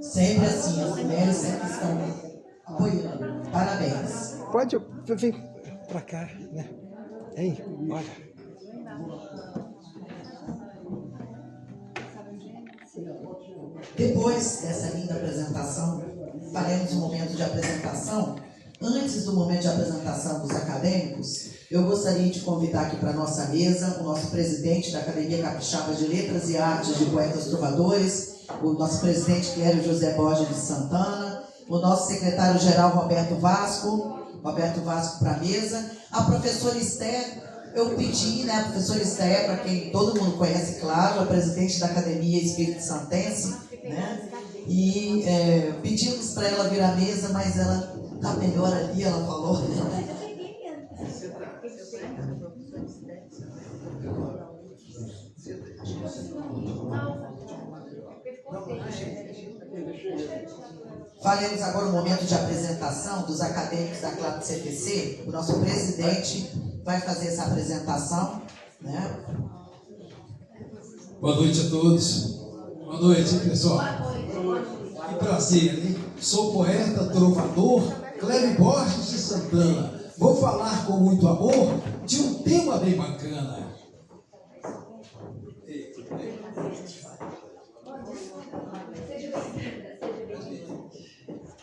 Sempre assim, as mulheres sempre estão apoiando. Parabéns. Pode vir para cá, né? Hein? Olha. Depois dessa linda apresentação, faremos um momento de apresentação. Antes do momento de apresentação dos acadêmicos, eu gostaria de convidar aqui para a nossa mesa o nosso presidente da Academia Capixaba de Letras e Artes de Poetas Trovadores, o nosso presidente Clério José Borges de Santana, o nosso secretário-geral Roberto Vasco para a mesa, a professora Esther. Eu pedi, né, a professora Esther, para quem todo mundo conhece, claro, a presidente da Academia Espírito Santense, né, e pedimos para ela vir à mesa, mas ela está melhor ali, ela falou. Faremos agora um momento de apresentação dos acadêmicos da CLAP CTC. O nosso presidente vai fazer essa apresentação, né? Boa noite a todos. Boa noite, pessoal. Que prazer, hein? Sou poeta, trovador, Clério Borges de Santana. Vou falar com muito amor de um tema bem bacana.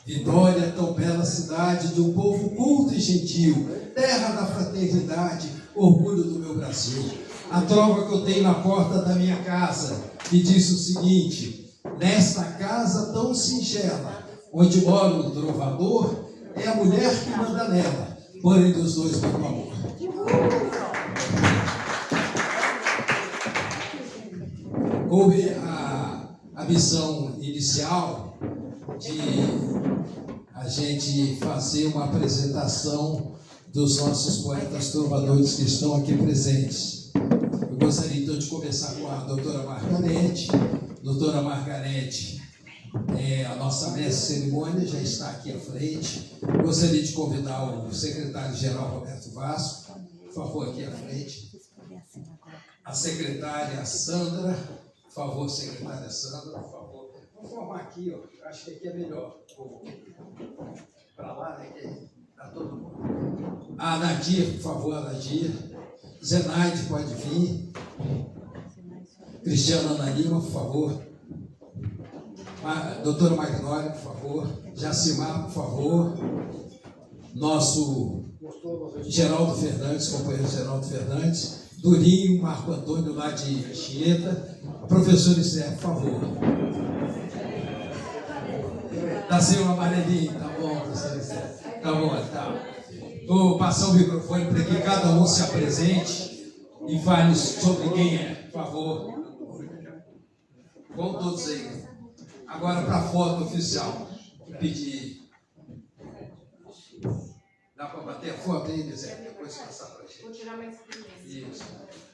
Vitória, tão bela cidade, de um povo culto e gentil, terra da fraternidade, orgulho do meu Brasil. A trova que eu tenho na porta da minha casa me diz o seguinte: nesta casa tão singela, onde mora o trovador, é a mulher que manda nela, porém dos dois muito amor. Coube a missão inicial de a gente fazer uma apresentação dos nossos poetas trovadores que estão aqui presentes. Eu gostaria então de começar com a doutora Margarete. Doutora Margarete é a nossa mestre de cerimônia, já está aqui à frente. Gostaria de convidar o secretário-geral Roberto Vasco, por favor, aqui à frente. A secretária Sandra, por favor, secretária Sandra, por favor. Vou formar aqui, ó. Acho que aqui é melhor. Para lá, né? Que está todo mundo. A Nadir, por favor, a Nadir. Zenaide, pode vir. Cristiana Ana Lima, por favor. Doutora Magnólia, por favor. Jacimar, por favor. Nosso Geraldo Fernandes, companheiro Geraldo Fernandes. Durinho, Marco Antônio, lá de Chieta. Professor Esther, por favor. Nasceu uma amarelinha, tá bom, professor Esther. Tá bom, tá. Vou passar o microfone para que cada um se apresente e fale sobre quem é, por favor. Vamos todos aí. Agora para a foto oficial. Pedir. Dá para bater a foto aí, Zé? Depois passar para a gente. Vou tirar mais primeiro. Isso.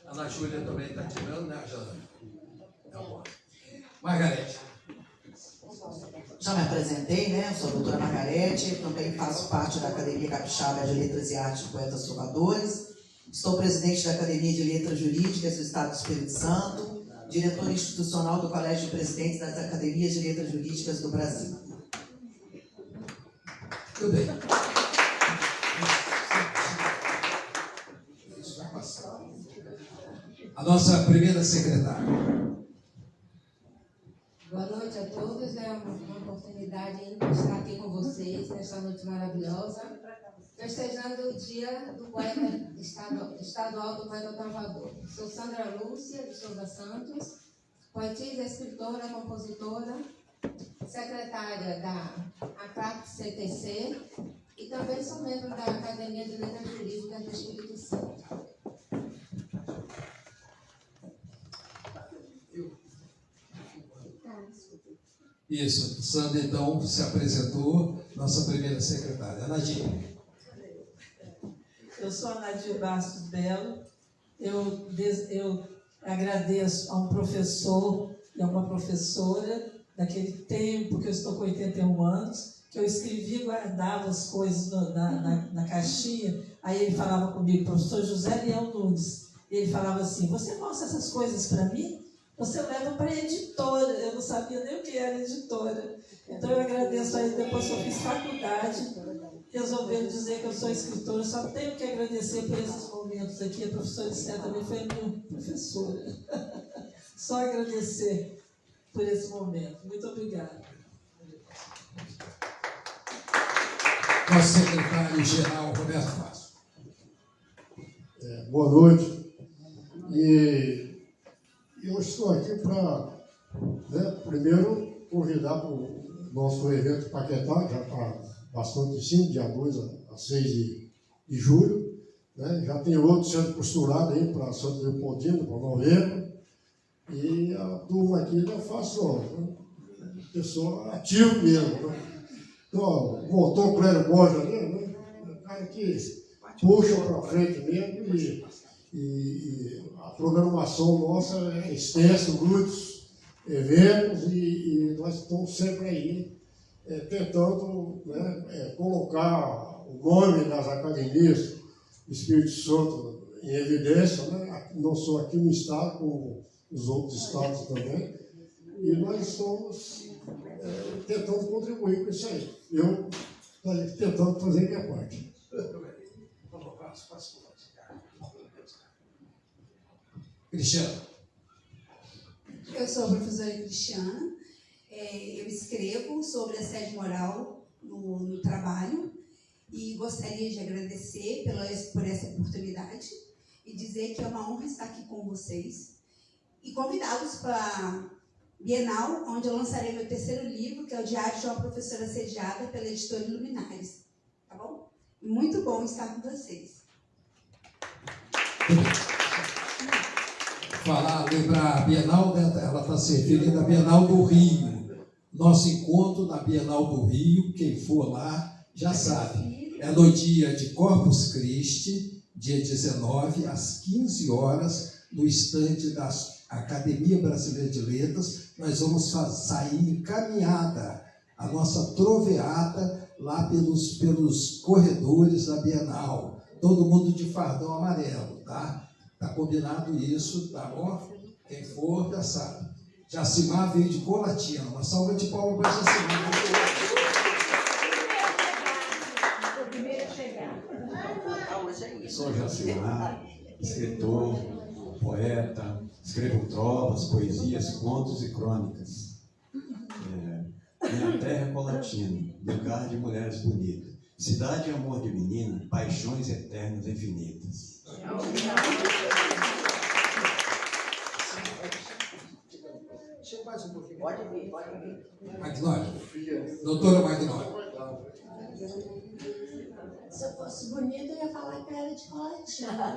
A Ana Júlia também está tirando, né, Jana? Tá bom. Margarete. Já me apresentei, né? Eu sou a doutora Margarete, também faço parte da Academia Capixaba de Letras e Artes de Poetas Trovadores. Estou presidente da Academia de Letras Jurídicas do Estado do Espírito Santo, diretor institucional do Colégio de Presidentes das Academias de Letras Jurídicas do Brasil. Tudo bem. Isso vai passar. A nossa primeira secretária. Boa noite a todos, é uma oportunidade de estar aqui com vocês nesta noite maravilhosa, festejando o dia do poeta estadual do poeta trovador. Sou Sandra Lúcia de Souza Santos, poetisa, escritora, compositora, secretária da ACLAP CTC e também sou membro da Academia de Letras Jurídicas do Espírito Santo. Isso, Sandra então se apresentou, nossa primeira secretária. Nadir. Eu sou a Nadir Bastos Belo. Eu agradeço a um professor e a uma professora daquele tempo que eu estou com 81 anos, que eu escrevia e guardava as coisas na caixinha. Aí ele falava comigo, professor José Leão Nunes. Ele falava assim: você mostra essas coisas para mim? você leva para a editora. Eu não sabia nem o que era editora. Então eu agradeço a ele. Depois que eu fiz faculdade, resolveram dizer que eu sou escritora. Eu só tenho que agradecer por esses momentos aqui. A professora Esther também foi minha professora. Só agradecer por esse momento. Muito obrigada. Nosso secretário-geral, Roberto Fácil. Boa noite. E eu estou aqui para, primeiro, convidar para o nosso evento Paquetá, já está bastante sim, dia 2 a 6 de julho. Né? Já tem outro sendo costurado aí para Santo Leopoldino, para novembro. E a turma aqui já faz pessoa ativa mesmo. Né? Então, voltou o Clério Borges ali, né? O cara que puxa para frente mesmo e a programação nossa é extensa, muitos eventos e nós estamos sempre aí tentando colocar o nome das academias do Espírito Santo em evidência, né? Não só aqui no estado, como nos outros estados também, e nós estamos tentando contribuir com isso aí. Eu estou tentando fazer a minha parte. Cristiano. Eu sou a professora Cristiana. Eu escrevo sobre assédio moral no trabalho e gostaria de agradecer por essa oportunidade e dizer que é uma honra estar aqui com vocês e convidá-los para a Bienal, onde eu lançarei meu terceiro livro, que é o Diário de uma Professora Assediada, pela editora Luminares. Tá bom? Muito bom estar com vocês. Lembrar a Bienal, né? Ela está se referindo à Bienal do Rio. Nosso encontro na Bienal do Rio, quem for lá já sabe. É no dia de Corpus Christi, dia 19, às 15 horas, no estande da Academia Brasileira de Letras. Nós vamos sair em caminhada, a nossa troveada lá pelos corredores da Bienal. Todo mundo de fardão amarelo, tá? Tá combinado isso, tá bom? Quem for já sabe. Jacimar veio de Colatina. Uma salva de palmas para Jacimar. Sou Jacimar, escritor, poeta, escrevo trovas, poesias, contos e crônicas. Minha terra é Colatina, lugar de mulheres bonitas. Cidade e amor de menina, paixões eternas infinitas. Pode vir. Magnólia. Doutora Magnólia. Se eu fosse bonita, eu ia falar que eu era de Colatina.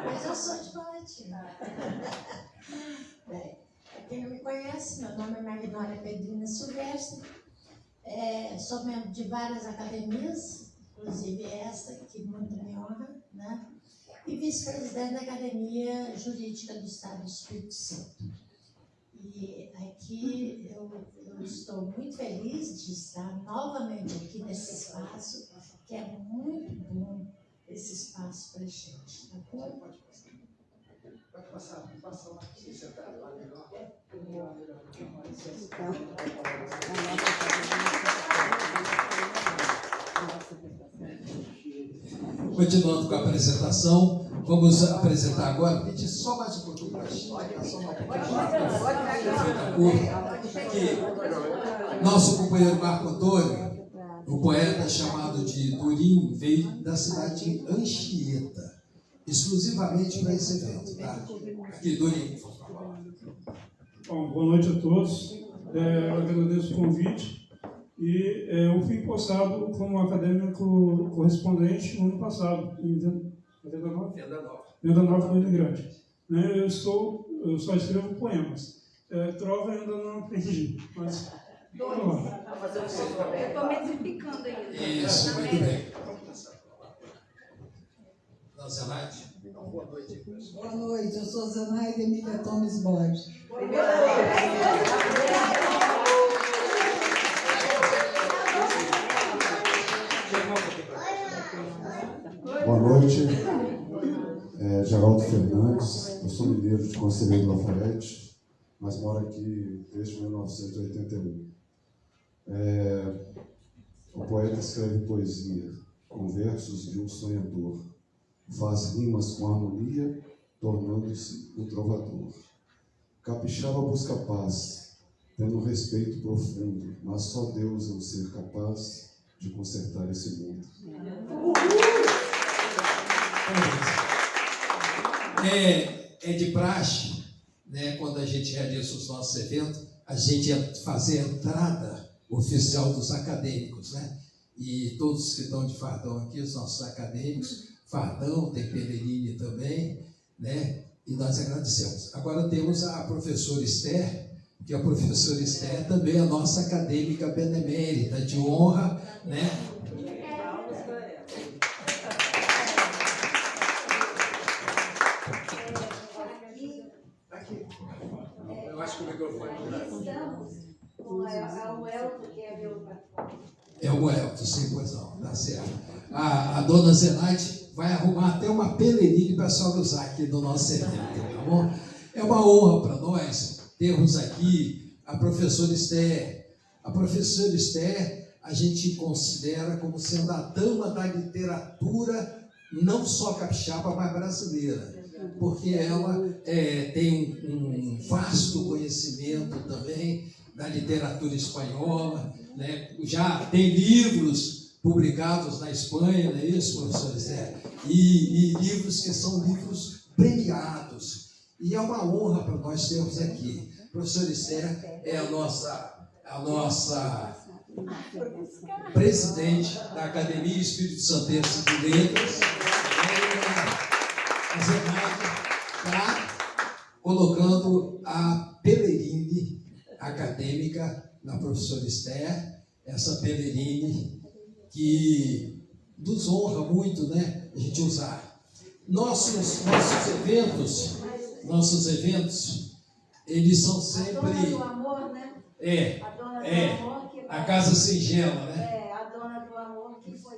Mas eu sou de Colatina. Bem, para quem não me conhece, meu nome é Magnólia Pedrina Silvestre. Sou membro de várias academias, inclusive esta, que muito me honra, né? E vice-presidente da Academia Jurídica do Estado do Espírito Santo. E aqui eu estou muito feliz de estar novamente aqui nesse espaço, que é muito bom esse espaço para a gente. Tá bom? Pode passar lá, se sentar lá melhor. Continuando com a apresentação, vamos apresentar agora. Pedir só mais um pouquinho para a gente. Nosso companheiro Marco Antônio, o poeta chamado de Durim, veio da cidade de Anchieta, exclusivamente para esse evento. Tá? Aqui, Durim, por favor. Bom, boa noite a todos. Eu agradeço o convite. E eu fui postado como acadêmico correspondente no ano passado, em Venda Nova do Imigrante. Eu só escrevo poemas. Trova ainda não aprendi, mas vamos lá. Eu estou medificando aí. Isso, muito bem. Zenaide. Boa noite, eu sou Zenaide Emília Tomes Borges. Boa noite, Geraldo Fernandes, eu sou mineiro de Conselheiro Lafayette, mas moro aqui desde 1981. O poeta escreve poesia com versos de um sonhador, faz rimas com harmonia, tornando-se um trovador. Capixaba busca paz, tendo um respeito profundo, mas só Deus é o ser capaz de consertar esse mundo. É de praxe, né, quando a gente realiza os nossos eventos, a gente fazer a entrada oficial dos acadêmicos, né? E todos que estão de fardão aqui, os nossos acadêmicos, fardão, tem Pellegrini também, né? E nós agradecemos. Agora temos a professora Esther, que a professora Esther também é a nossa acadêmica benemérita, de honra, né? Eu acho que o microfone é o Elton, sim, pois não, tá certo. A dona Zenaide vai arrumar até uma Pellegrini para a senhora usar aqui no nosso evento, tá bom? É uma honra para nós termos aqui a professora Esther. A professora Esther, a gente considera como sendo a dama da literatura, não só capixaba, mas brasileira, porque ela tem um vasto conhecimento também da literatura espanhola, né? Já tem livros publicados na Espanha, não é isso, professor Esther? E livros que são livros premiados. E é uma honra para nós termos aqui. Professor Esther é a nossa presidente da Academia Espírito Santense de Letras. A Zenaide está colocando a Pellegrini acadêmica na professora Esther, essa Pellegrini que nos honra muito, né, a gente usar. Nossos eventos, eles são sempre... A dona do amor, né? A dona do amor que a casa singela, né? A dona do amor que foi...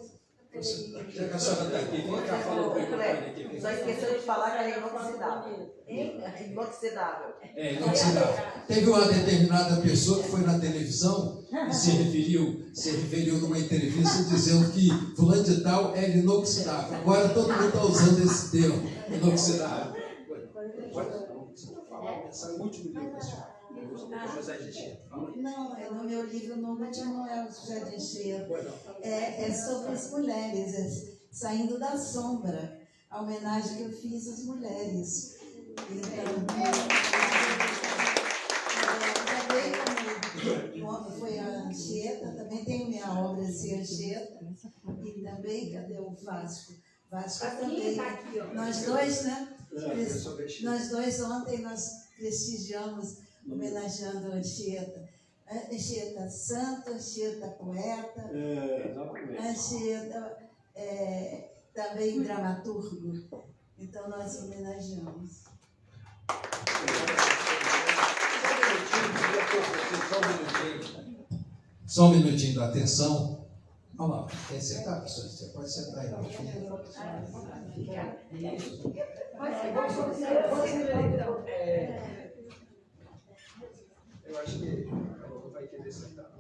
Já que a senhora está aqui, vem cá, fala o microfone aqui. Só esqueceu de falar que ela é inoxidável. Inoxidável. Inoxidável. Teve uma determinada pessoa que foi na televisão e se referiu numa entrevista dizendo que fulano de tal era inoxidável. Agora todo mundo está usando esse termo, inoxidável. Esse é o último livro, José de Enxerto. Não, no meu livro, no último, não é o José de Enxerto. É sobre as mulheres, saindo da sombra, a homenagem que eu fiz às mulheres. Então, também foi a Anchieta, também tenho minha obra de Anchieta, e também, cadê o Vasco? Vasco também. Nós dois, né? Nós dois ontem nós prestigiamos, homenageando a Anchieta. Anchieta santo, Anchieta poeta, Anchieta também dramaturgo. Então nós homenageamos. Só um minutinho da atenção. Vamos lá, quer sentar, professor? Você pode sentar aí. Eu acho que ela vai querer sentar.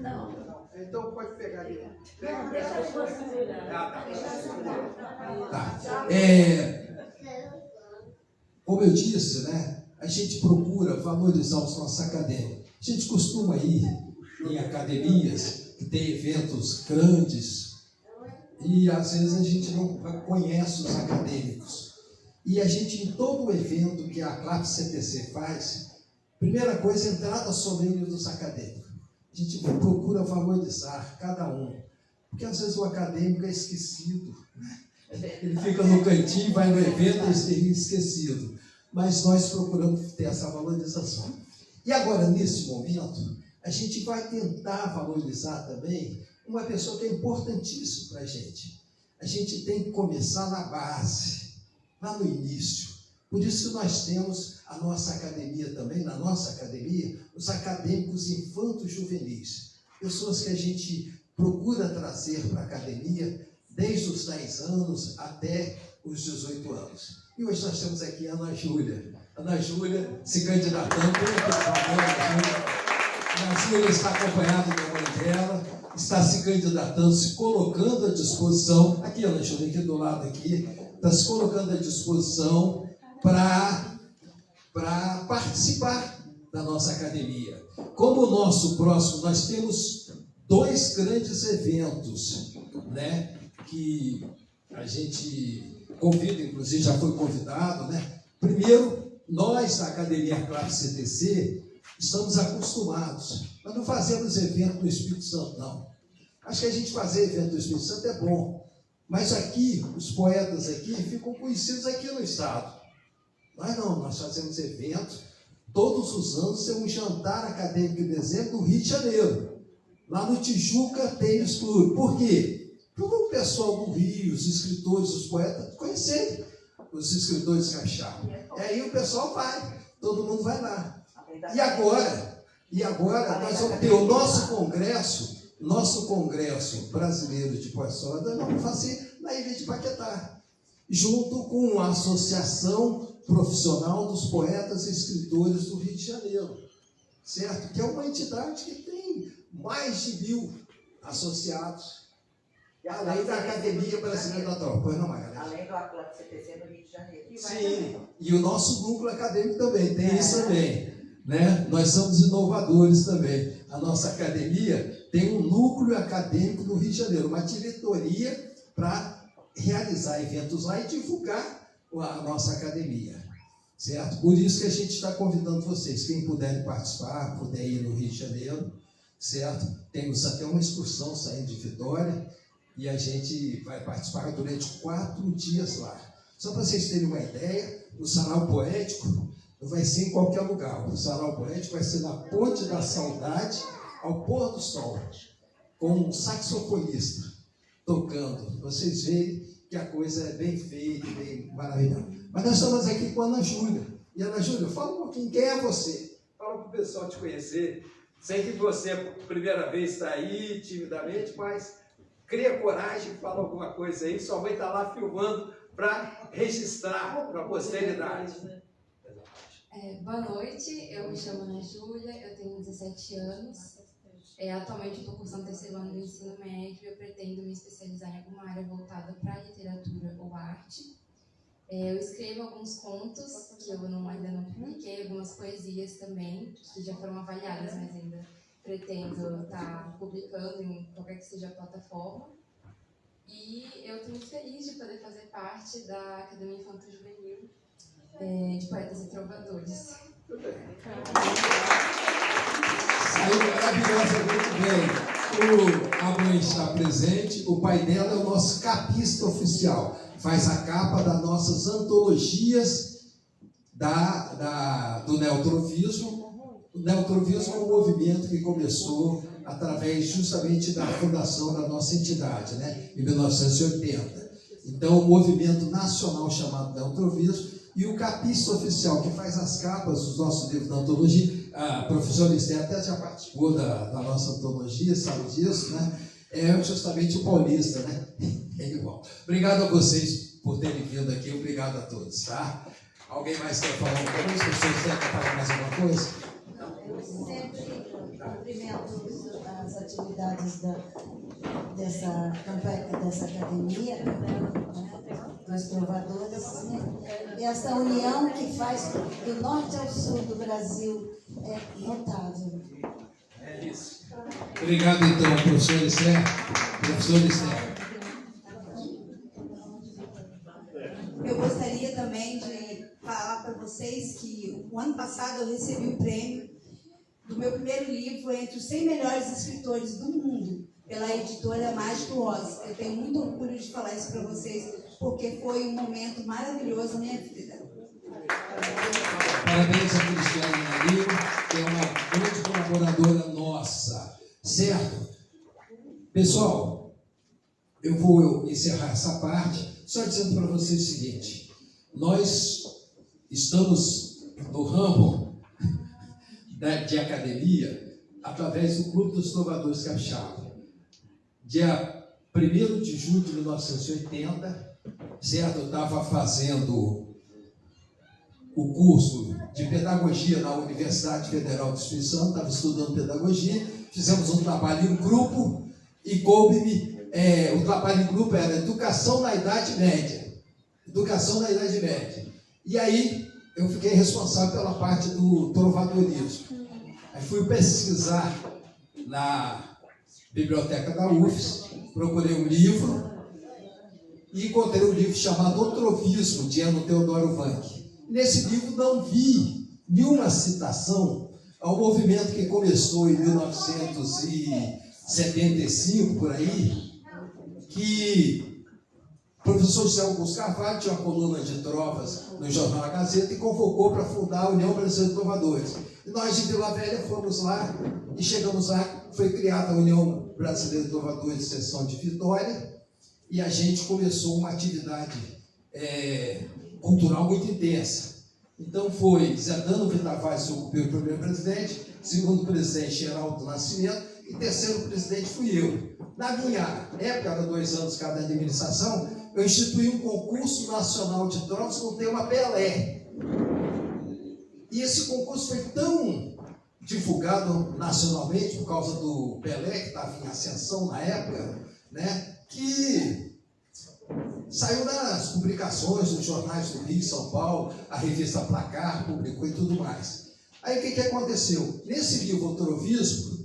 Não. Então pode pegar ali. Tá. Como eu disse, né? A gente procura valorizar os nossos acadêmicos. A gente costuma ir em academias que tem eventos grandes e às vezes a gente não conhece os acadêmicos. E a gente, em todo o evento que a CLAP CTC faz, primeira coisa, entrada solene dos acadêmicos. A gente procura valorizar cada um, porque às vezes o acadêmico é esquecido, né? Ele fica no cantinho, vai no evento e é esquecido. Mas nós procuramos ter essa valorização. E agora, nesse momento, a gente vai tentar valorizar também uma pessoa que é importantíssima para a gente. A gente tem que começar na base, lá no início. Por isso que nós temos a nossa academia também, na nossa academia, os acadêmicos infantos juvenis. Pessoas que a gente procura trazer para a academia desde os 10 anos até os 18 anos. E hoje nós temos aqui a Ana Júlia. Ana Júlia se candidatando. Ana Júlia está acompanhada da mãe dela, está se candidatando, se colocando à disposição, aqui Ana Júlia, aqui do lado aqui, está se colocando à disposição para participar da nossa academia. Como o nosso próximo, nós temos 2 grandes eventos, né, que a gente convida, inclusive já foi convidado, né? Primeiro, nós da Academia Claro CTC estamos acostumados, nós não fazemos evento no Espírito Santo, não. Acho que a gente fazer evento no Espírito Santo é bom, mas aqui, os poetas aqui ficam conhecidos aqui no estado. Nós não, nós fazemos eventos, todos os anos tem um jantar acadêmico em dezembro no Rio de Janeiro. Lá no Tijuca tem o Clube. Por quê? Porque o pessoal do Rio, os escritores, os poetas, conhecerem os escritores capixabas. E aí o pessoal vai, todo mundo vai lá. E agora nós vamos ter o nosso congresso brasileiro de poesia, nós vamos fazer na Ilha de Paquetá, junto com a Associação Profissional dos Poetas e Escritores do Rio de Janeiro, certo? Que é uma entidade que tem mais de 1000 associados, além da Academia Brasileira da Tropa. Pois não, Magalhães? Além do Atlântico CTC no Rio de Janeiro. Sim, e o nosso núcleo acadêmico também, tem isso também, né? Nós somos inovadores também. A nossa academia tem um núcleo acadêmico no Rio de Janeiro, uma diretoria para realizar eventos lá e divulgar a nossa academia, certo? Por isso que a gente está convidando vocês, quem puder participar, puder ir no Rio de Janeiro, certo? Temos até uma excursão saindo de Vitória e a gente vai participar durante 4 dias lá. Só para vocês terem uma ideia, o Sarau Poético não vai ser em qualquer lugar. O Sarau Poético vai ser na Ponte da Saudade, ao pôr do sol, com um saxofonista tocando. Vocês veem que a coisa é bem feita, bem maravilhosa. Mas nós estamos aqui com a Ana Júlia. E Ana Júlia, fala um pouquinho, quem é você? Fala para o pessoal te conhecer. Sei que você, primeira vez, está aí, timidamente, mas cria coragem, fala alguma coisa aí. Sua mãe está lá filmando para registrar para a posteridade. Boa noite, eu me chamo Ana Júlia, eu tenho 17 anos. Atualmente eu estou cursando 3º ano do ensino médio e eu pretendo me especializar em alguma área voltada para a literatura ou arte. Eu escrevo alguns contos que eu ainda não publiquei, algumas poesias também, que já foram avaliadas, mas ainda pretendo estar publicando em qualquer que seja a plataforma. E eu estou muito feliz de poder fazer parte da Academia Infantil Juvenil de Poetas e Trovadores. Saiu maravilhosa, muito bem. A mãe está presente, o pai dela é o nosso capista oficial. Faz a capa das nossas antologias do neotrovismo. O neotrovismo é um movimento que começou através justamente da fundação da nossa entidade, né, em 1980. Então, o movimento nacional chamado neotrovismo e o capista oficial que faz as capas dos nossos livros da antologia, a professora Esther até já participou da nossa antologia, sabe disso, né? É justamente o paulista, né? É igual. Obrigado a vocês por terem vindo aqui, obrigado a todos, tá? Alguém mais quer falar alguma coisa? As pessoas querem falar mais alguma coisa? Eu sempre cumprimento as atividades dessa campanha, dessa academia, dos trovadores, né? Essa união que faz do norte ao sul do Brasil é notável. É isso. Obrigado, então, professor Esther. Professor Esther. Eu gostaria também de falar para vocês que o ano passado eu recebi o prêmio do meu primeiro livro entre os 100 melhores escritores do mundo, pela editora Mágico Oz. Eu tenho muito orgulho de falar isso para vocês, porque foi um momento maravilhoso na minha vida. Parabéns a Cristiane Marinho, que é uma grande colaboradora nossa, certo? Pessoal, eu vou encerrar essa parte só dizendo para vocês o seguinte: nós estamos no ramo de academia através do Clube dos Trovadores Capixaba. Dia 1º de julho de 1980, certo? Eu estava fazendo o curso de pedagogia na Universidade Federal do Espírito Santo, estava estudando pedagogia, fizemos um trabalho em grupo e coube-me, o trabalho em grupo era educação na Idade Média. Educação na Idade Média. E aí eu fiquei responsável pela parte do trovadorismo. Aí fui pesquisar na biblioteca da UFES, procurei um livro e encontrei um livro chamado O Trovismo, de Eno Teodoro Vanck. Nesse livro não vi nenhuma citação ao movimento que começou em 1975, por aí, que o professor José Augusto Carvalho tinha uma coluna de trovas no Jornal A Gazeta e convocou para fundar a União Brasileira de Trovadores. E nós de Vila Velha fomos lá e chegamos lá, foi criada a União Brasileira de Trovadores, seção de Vitória, e a gente começou uma atividade cultural muito intensa. Então foi Zé Dano Vitavares, ocupou o primeiro presidente, segundo presidente Geraldo Nascimento, e terceiro presidente fui eu. Na minha época, era 2 anos cada administração, eu instituí um concurso nacional de trovas com o tema Pelé. E esse concurso foi tão divulgado nacionalmente por causa do Pelé, que estava em ascensão na época, né, que saiu nas publicações, nos jornais do Rio e São Paulo, a revista Placar publicou e tudo mais. Aí o que aconteceu? Nesse livro, O Trovismo,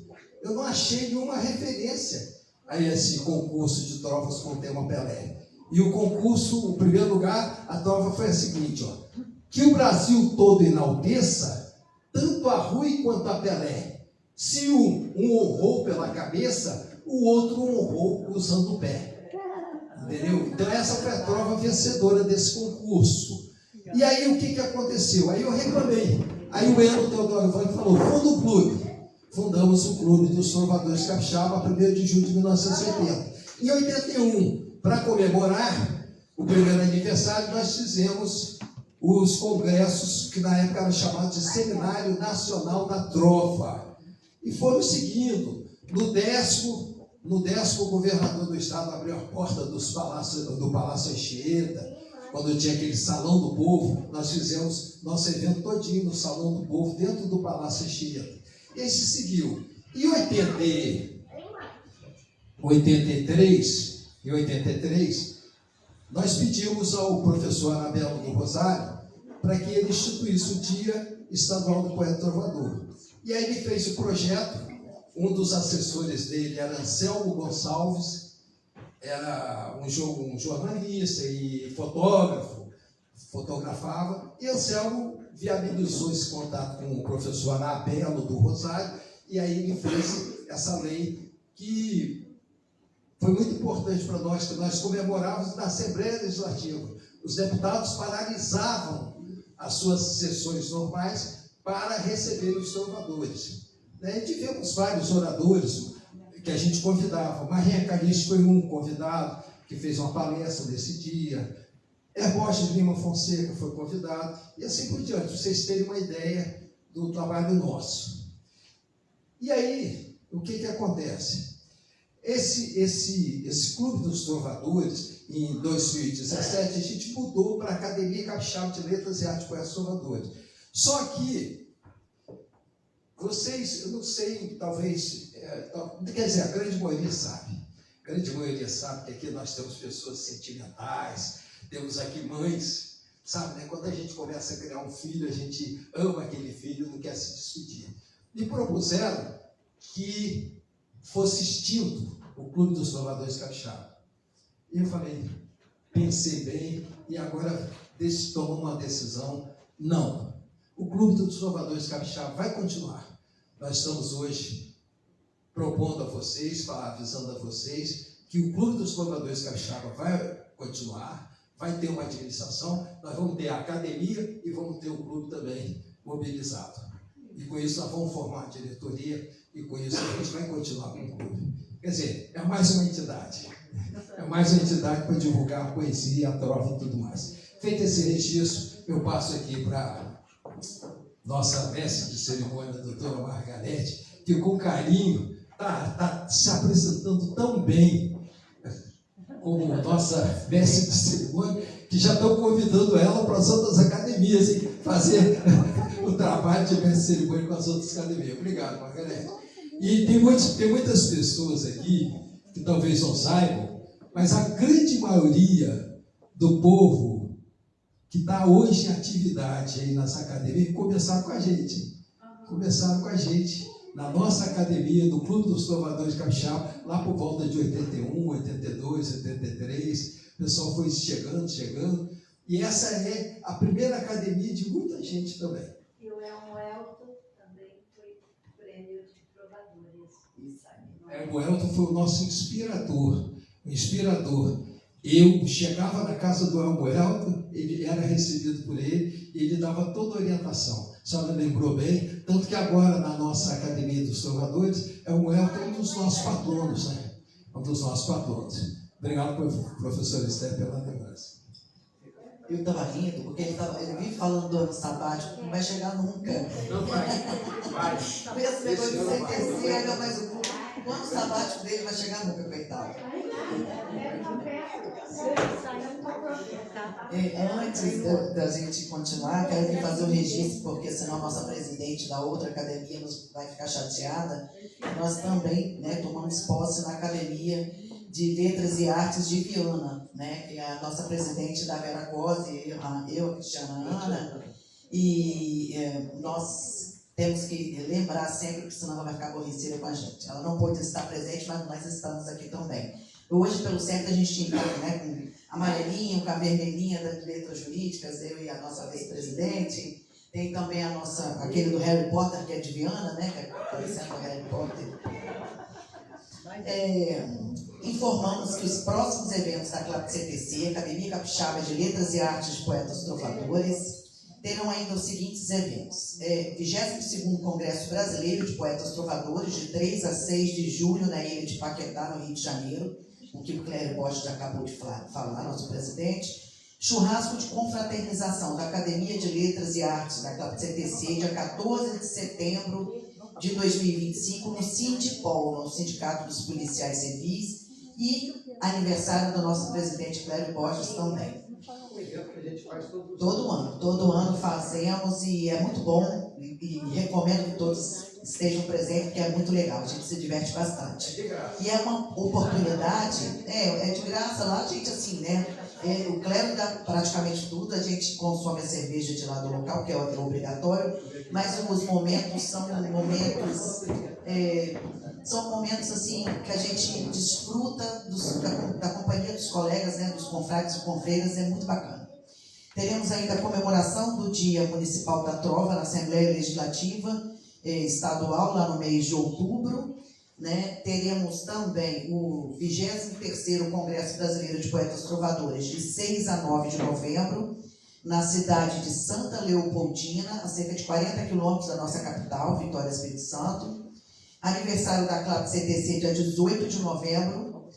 eu não achei nenhuma referência a esse concurso de trovas com o tema Pelé. E o concurso, o primeiro lugar, a trova foi a seguinte, ó: que o Brasil todo enalteça tanto a Rui quanto a Pelé. Se um honrou pela cabeça, o outro honrou usando o pé. Entendeu? Então essa foi a prova vencedora desse concurso. E aí o que aconteceu? Aí eu reclamei. Aí o Eno Teodoro Vanck falou: funda o clube. Fundamos o Clube dos Trovadores Capixaba, 1º de julho de 1980. Em 81, para comemorar o primeiro aniversário, nós fizemos os congressos, que na época eram chamados de Seminário Nacional da Trova. E foram seguindo. No décimo, o governador do estado abriu a porta do Palácio Anchieta, quando tinha aquele Salão do Povo, nós fizemos nosso evento todinho no Salão do Povo, dentro do Palácio Anchieta. E aí se seguiu. Em 83, nós pedimos ao professor Anabelo do Rosário para que ele instituísse o Dia Estadual do Poeta Trovador. E aí ele fez o projeto. Um dos assessores dele era Anselmo Gonçalves, era um jornalista e fotógrafo, fotografava, e Anselmo viabilizou esse contato com o professor Anabelo do Rosário, e aí ele fez essa lei que foi muito importante para nós, que nós comemorávamos na Assembleia Legislativa. Os deputados paralisavam as suas sessões normais para receber os trovadores. E tivemos vários oradores que a gente convidava. Marinha Calixto foi um convidado que fez uma palestra nesse dia. Herborges de Lima Fonseca foi convidado. E assim por diante, para vocês terem uma ideia do trabalho nosso. E aí, o que acontece? Esse Clube dos Trovadores, em 2017, a gente mudou para a Academia Capixaba de Letras e Artes Poetas Trovadores. Só que vocês, eu não sei, talvez, quer dizer, a grande maioria sabe. A grande maioria sabe que aqui nós temos pessoas sentimentais, temos aqui mães, sabe, né? Quando a gente começa a criar um filho, a gente ama aquele filho, não quer se despedir. Me propuseram que fosse extinto o Clube dos Trovadores Capixaba. E eu falei, pensei bem, e agora tomamos uma decisão, não. O Clube dos Trovadores Capixaba vai continuar. Nós estamos hoje propondo a vocês, avisando a vocês, que o Clube dos Trovadores Capixaba vai continuar, vai ter uma administração, nós vamos ter a academia e vamos ter o clube também mobilizado. E com isso nós vamos formar a diretoria e com isso a gente vai continuar com o clube. Quer dizer, é mais uma entidade. É mais uma entidade para divulgar a poesia, a trova e tudo mais. Feito esse registro, eu passo aqui para nossa mestre de cerimônia, a doutora Margarete, que com carinho está se apresentando tão bem como nossa mestre de cerimônia, que já estão convidando ela para as outras academias e fazer o trabalho de mestre cerimônia com as outras academias. Obrigado, Margarete. E tem muitas pessoas aqui que talvez não saibam, mas a grande maioria do povo que está hoje em atividade aí nessa academia começaram com a gente. Começaram com a gente na nossa academia, do Clube dos Trovadores Capixaba, lá por volta de 81, 82, 83. O pessoal foi chegando. E essa é a primeira academia de muita gente também. E o Elton também foi prêmio de trovadores. O Elton foi o nosso inspirador. Eu chegava na casa do Elton, ele era recebido por ele, e ele dava toda a orientação. A senhora lembrou bem, tanto que agora na nossa Academia dos Trovadores, o Elton um dos nossos patronos, né? Um dos nossos patronos. Obrigado, professor Esther, pela lembrança. Eu estava rindo, porque ele vive falando do ano sabático, não vai chegar nunca. Não vai. Esse negócio de CTC, ainda mais o ano sabático dele vai chegar nunca, coitado. Antes da gente continuar, quero aqui fazer o registro, porque senão a nossa presidente da outra academia vai ficar chateada. Nós também, né, tomamos posse na Academia de Letras e Artes de Viana, né, que é a nossa presidente da Vera Cosi, eu, a Cristiana Ana, e nós temos que lembrar sempre, porque senão ela vai ficar aborrecida com a gente. Ela não pôde estar presente, mas nós estamos aqui também. Hoje, pelo centro, a gente tinha, né, com a amarelinha, com a vermelhinha das letras jurídicas, eu e a nossa vice-presidente. Tem também aquele do Harry Potter, que é de Viana, né, que é parecendo o Harry Potter. Informamos que os próximos eventos da Clap CTC, Academia Capixaba de Letras e Artes de Poetas Trovadores, terão ainda os seguintes eventos. 22º Congresso Brasileiro de Poetas Trovadores, de 3 a 6 de julho, na ilha de Paquetá, no Rio de Janeiro, o que o Clério Bosch já acabou de falar, nosso presidente. Churrasco de confraternização da Academia de Letras e Artes da Clap CTC, dia 14 de setembro de 2025, no Sindipol, no Sindicato dos Policiais Civis, e aniversário do nosso presidente Clério Bosch também. Todo ano fazemos, e é muito bom, e recomendo que todos estejam presentes, porque é muito legal, a gente se diverte bastante. E é uma oportunidade, é de graça lá, a gente assim, né? O Clério dá praticamente tudo, a gente consome a cerveja de lá do local, que é obrigatório, mas os momentos são momentos assim que a gente desfruta da companhia dos colegas, né, dos confrades e confreiras, é muito bacana. Teremos ainda a comemoração do Dia Municipal da Trova na Assembleia Legislativa Estadual, lá no mês de outubro. Né? Teremos também o 23º Congresso Brasileiro de Poetas Trovadores, de 6 a 9 de novembro, na cidade de Santa Leopoldina, a cerca de 40 quilômetros da nossa capital, Vitória, Espírito Santo. Aniversário da Clap CTC, dia 18 de novembro,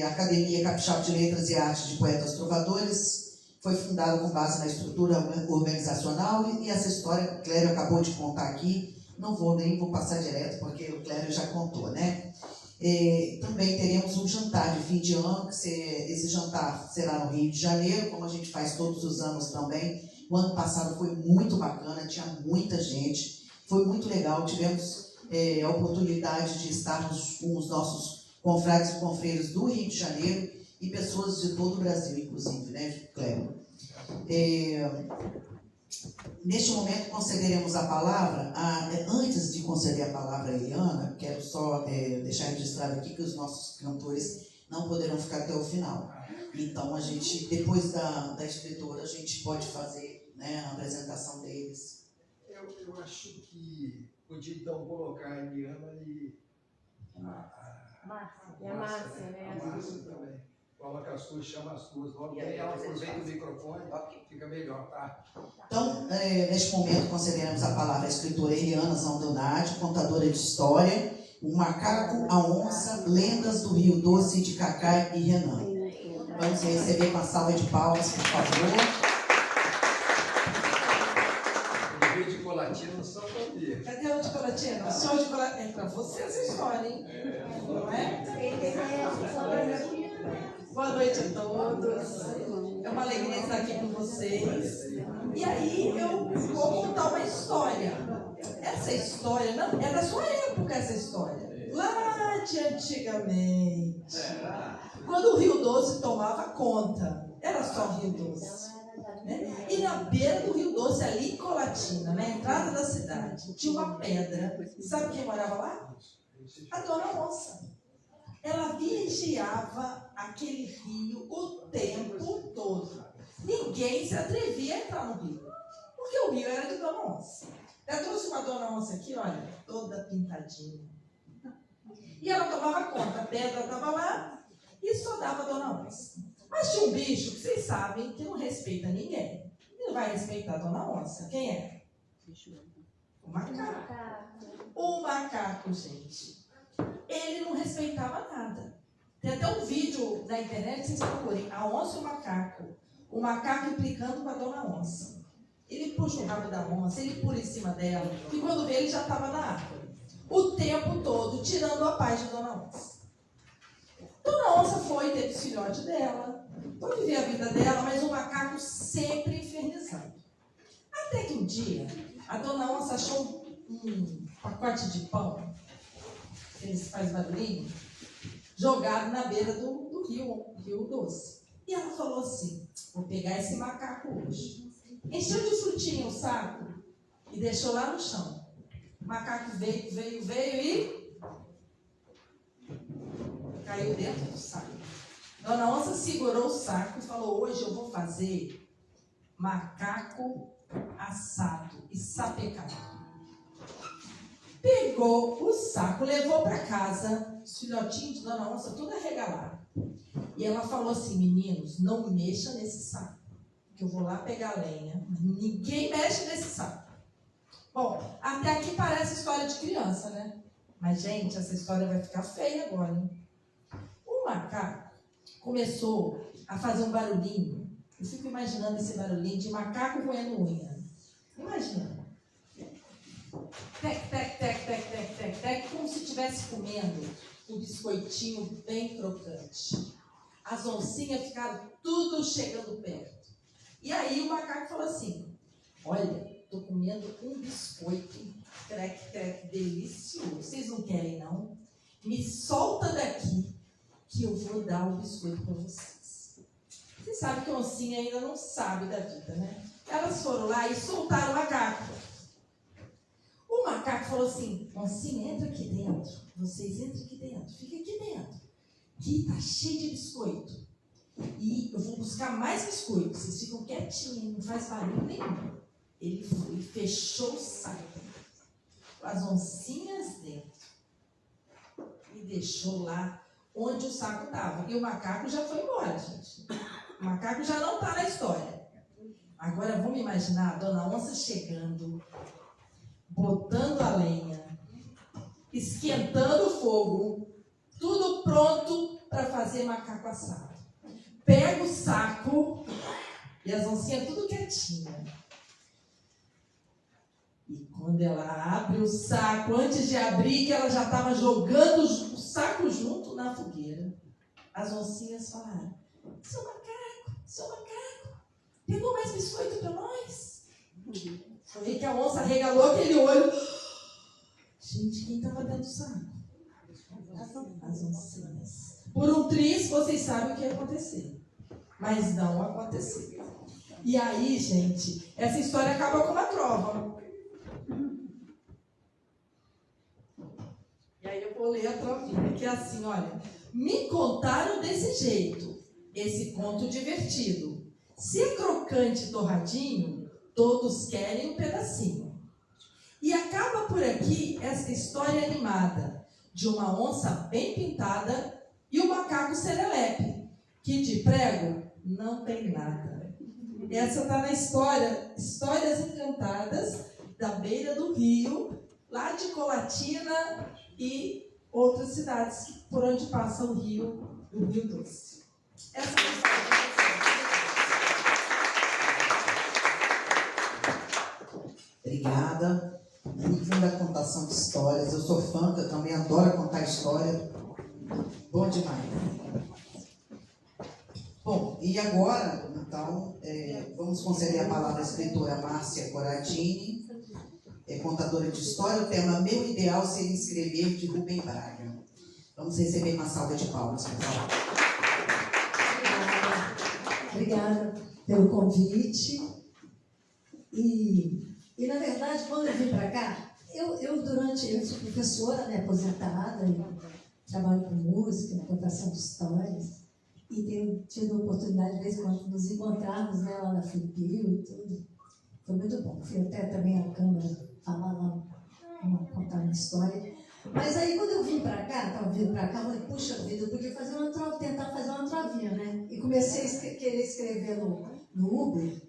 a Academia Capixaba de Letras e Artes de Poetas Trovadores, foi fundada com base na estrutura organizacional, e essa história que o Clério acabou de contar aqui, não vou passar direto, porque o Clério já contou, né? Também teremos um jantar de fim de ano, esse jantar será no Rio de Janeiro, como a gente faz todos os anos também. O ano passado foi muito bacana, tinha muita gente, foi muito legal, tivemos a oportunidade de estarmos com os nossos confrades e confreiros do Rio de Janeiro e pessoas de todo o Brasil, inclusive, né, Cléber? Neste momento, concederemos a palavra, antes de conceder a palavra a Eliana, quero só deixar registrado aqui que os nossos cantores não poderão ficar até o final. Então, a gente, depois da escritora, a gente pode fazer, né, a apresentação deles. Eu acho que podia, então, colocar a Eliana e a Márcia, né? A Márcia também. Coloca as suas, chama as suas, logo bem, ela aproveita o microfone, fica melhor, tá? Então, neste momento, concederemos a palavra à escritora Eliana Zandonati, contadora de história, O Macaco, a Onça, Lendas do Rio Doce, de Cacá e Renan. Vamos receber com a salva de palmas, por favor. O Rio de Colatina só para ver. Cadê o de Colatina? Só o de Colatina. É para você essa história, hein? Não é? Boa noite a todos. É uma uma alegria estar aqui com vocês. E aí eu vou contar uma história. Essa história, não, é da sua época essa história. Lá de antigamente. Quando o Rio Doce tomava conta. Era só Rio Doce. Né? E na beira do Rio Doce, ali em Colatina, na entrada da cidade, tinha uma pedra. Sabe quem morava lá? A Dona Onça. Ela vigiava aquele rio o tempo todo. Ninguém se atrevia a entrar no rio, porque o rio era de Dona Onça. Eu trouxe uma Dona Onça aqui, olha, toda pintadinha. E ela tomava conta, a pedra estava lá e só dava Dona Onça. Mas tinha um bicho que vocês sabem que não respeita ninguém. E não vai respeitar a Dona Onça. Quem é? O macaco. O macaco, gente. Ele não respeitava nada. Tem até um vídeo na internet, vocês procurem, a onça e o macaco implicando com a Dona Onça. Ele puxa o rabo da onça, ele pula em cima dela, e quando vê, ele já estava na árvore. O tempo todo, tirando a paz de Dona Onça. Dona Onça foi ter o filhote dela, foi viver a vida dela, mas o macaco sempre infernizando. Até que um dia, a Dona Onça achou um pacote de pão, eles fazem barulhinho, jogado na beira do rio Doce. E ela falou assim, vou pegar esse macaco hoje. Encheu de frutinha o saco e deixou lá no chão. O macaco veio e caiu dentro do saco. Dona Onça segurou o saco e falou, hoje eu vou fazer macaco assado e sapecado. Pegou o saco, levou para casa, os filhotinhos de Dona Onça tudo arregalado. E ela falou assim, meninos, não mexa nesse saco, que eu vou lá pegar lenha. Ninguém mexe nesse saco. Bom, até aqui parece história de criança, né? Mas, gente, essa história vai ficar feia agora, hein? O macaco começou a fazer um barulhinho. Eu fico imaginando esse barulhinho de macaco roendo unha. Imagina. Tec, tec, tec, tec, tec, tec, tec, como se estivesse comendo um biscoitinho bem crocante. As oncinhas ficaram tudo chegando perto. E aí o macaco falou assim, olha, estou comendo um biscoito, crec, crec, delicioso. Vocês não querem, não? Me solta daqui, que eu vou dar o biscoito para vocês. Vocês sabem que a oncinha ainda não sabe da vida, né? Elas foram lá e soltaram o macaco. O macaco falou assim, oncinha, entra aqui dentro. Vocês entrem aqui dentro, fica aqui dentro. Aqui tá cheio de biscoito. E eu vou buscar mais biscoito. Vocês ficam quietinhos, não faz barulho nenhum. Ele foi e fechou o saco. As oncinhas dentro. E deixou lá onde o saco estava. E o macaco já foi embora, gente. O macaco já não está na história. Agora vamos imaginar a Dona Onça chegando, botando a lenha, esquentando o fogo, tudo pronto para fazer macaco assado. Pega o saco e as oncinhas tudo quietinha. E quando ela abre o saco, antes de abrir, que ela já estava jogando o saco junto na fogueira, as oncinhas falaram, seu macaco, pegou mais biscoito para nós? Foi aí que a onça regalou aquele olho. Gente, quem estava dentro do saco? As oncinhas. Por um triz, vocês sabem o que ia acontecer. Mas não aconteceu. E aí, gente, essa história acaba com uma trova. E aí eu vou ler a trovinha, que é assim, olha. Me contaram desse jeito, esse conto divertido. Se é crocante e torradinho, todos querem um pedacinho. E acaba por aqui essa história animada de uma onça bem pintada e um macaco serelepe, que de prego não tem nada. Essa está na história, Histórias Encantadas, da beira do rio, lá de Colatina e outras cidades por onde passa o Rio Doce. Essa é a história. Obrigada. Muito linda contação de histórias. Eu sou fã, eu também adoro contar história. Bom demais. Bom, e agora, Então, vamos conceder a palavra à escritora Márcia Coradini, contadora de história. O tema Meu Ideal Seria Escrever, de Rubem Braga. Vamos receber uma salva de palmas, por favor. Obrigada pelo convite. E na verdade, quando eu vim para cá, eu sou professora, né, aposentada, e trabalho com música, contação de histórias, e tenho tido a oportunidade, de vez em quando, nos encontrarmos, né, lá na Filipino e tudo. Foi muito bom. Fui até também à Câmara falar lá, contar uma história. Mas aí, quando eu vim para cá, estava vindo para cá, eu falei, puxa vida, eu podia tentar fazer uma trovinha, né? E comecei a querer escrever no Uber.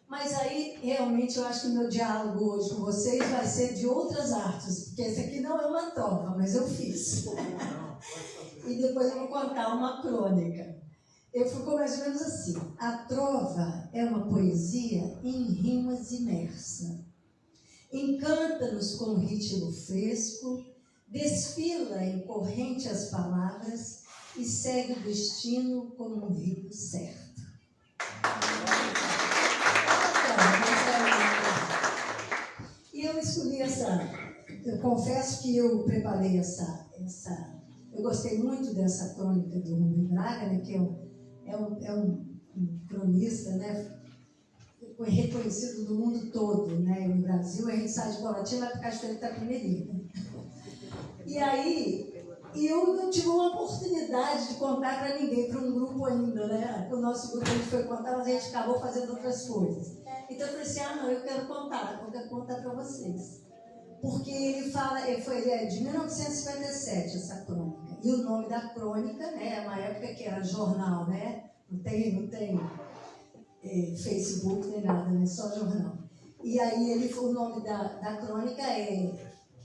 Mas aí, realmente, eu acho que o meu diálogo hoje com vocês vai ser de outras artes, porque esse aqui não é uma trova, mas eu fiz. E depois eu vou contar uma crônica. Ficou mais ou menos assim. A trova é uma poesia em rimas imersa. Encanta-nos com um ritmo fresco, desfila em corrente as palavras e segue o destino como um rio certo. E eu escolhi eu confesso que eu preparei eu gostei muito dessa crônica do Rubem Braga, né, que é um cronista, né, reconhecido no mundo todo, né, no Brasil, a gente sai de Colatina, vai para Cachoeira Itapemirim, né? E aí, eu não tive uma oportunidade de contar para ninguém, para um grupo ainda, né? O nosso grupo a gente foi contar, mas a gente acabou fazendo outras coisas. Então eu falei assim, não, eu quero contar para vocês. Porque ele é de 1957, essa crônica. E o nome da crônica, né, é uma época que era jornal, né? Não tem Facebook nem nada, né? Só jornal. E aí o nome da crônica é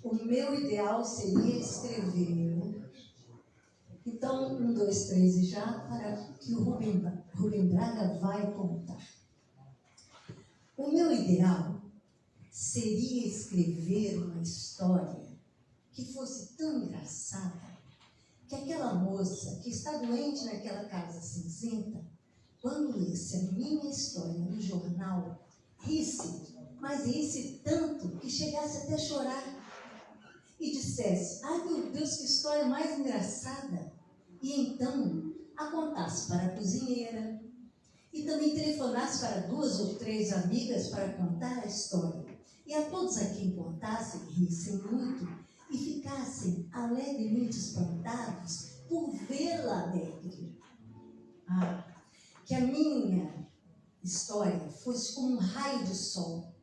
O Meu Ideal Seria Escrever. Então, 1, 2, 3 e já, para que o Rubem Braga vai contar. O meu ideal seria escrever uma história que fosse tão engraçada que aquela moça que está doente naquela casa cinzenta, quando lesse a minha história no jornal, risse, mas risse tanto que chegasse até a chorar e dissesse, ai meu Deus, que história mais engraçada! E então a contasse para a cozinheira e também telefonasse para 2 ou 3 amigas para contar a história. E a todos a quem contassem rissem muito e ficassem alegremente espantados por vê-la alegre. Que a minha história fosse como um raio de sol,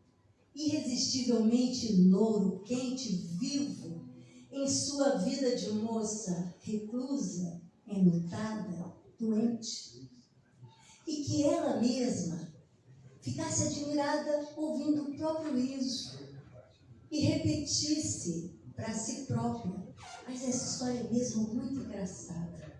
irresistivelmente louro, quente, vivo, em sua vida de moça reclusa, enlutada, doente. E que ela mesma ficasse admirada ouvindo o próprio riso e repetisse para si própria, mas essa história é mesmo muito engraçada.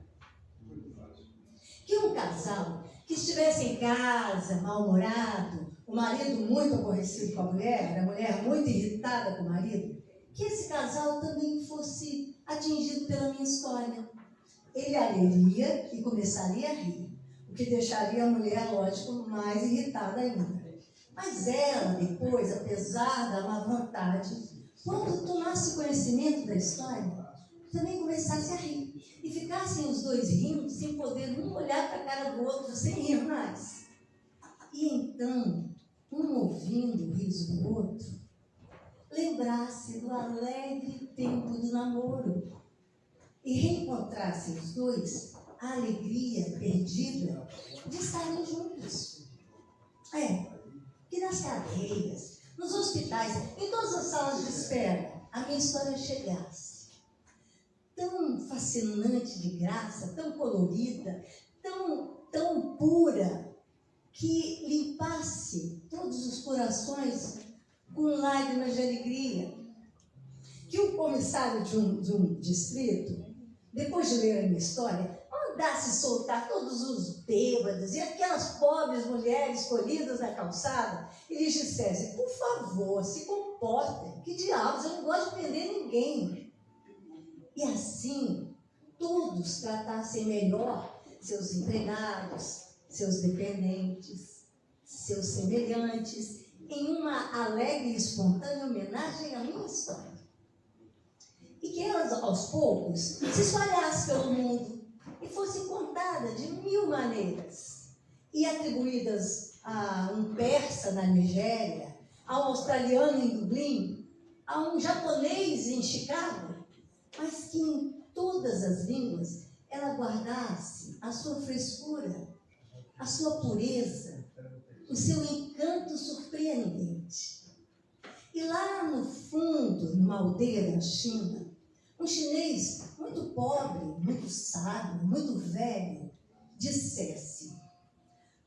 Que um casal que estivesse em casa, mal-humorado, o marido muito aborrecido com a mulher muito irritada com o marido, que esse casal também fosse atingido pela minha história. Ele a leria e começaria a rir, o que deixaria a mulher, lógico, mais irritada ainda. Mas ela, depois, apesar da má vontade, quando tomasse conhecimento da história, também começasse a rir. E ficassem os dois rindo, sem poder um olhar para a cara do outro, sem rir mais. E então, um ouvindo o riso do outro, lembrasse do alegre tempo do namoro e reencontrassem os dois a alegria perdida de estarem juntos. Que nas cadeias, nos hospitais, em todas as salas de espera, a minha história chegasse. Tão fascinante de graça, tão colorida, tão pura, que limpasse todos os corações com lágrimas de alegria. Que um comissário de um distrito, depois de ler a minha história, mandasse soltar todos os bêbados e aquelas pobres mulheres colhidas na calçada e lhes dissesse, por favor, se comportem, que diabos, eu não gosto de prender ninguém. E assim, todos tratassem melhor seus empregados, seus dependentes, seus semelhantes, em uma alegre e espontânea homenagem à minha história. E que elas, aos poucos, se espalhassem pelo mundo e fossem contadas de 1000 maneiras e atribuídas a um persa na Nigéria, a um australiano em Dublin, a um japonês em Chicago, mas que em todas as línguas ela guardasse a sua frescura, a sua pureza, o seu encanto surpreendente. E lá no fundo, numa aldeia da China, um chinês muito pobre, muito sábio, muito velho, dissesse: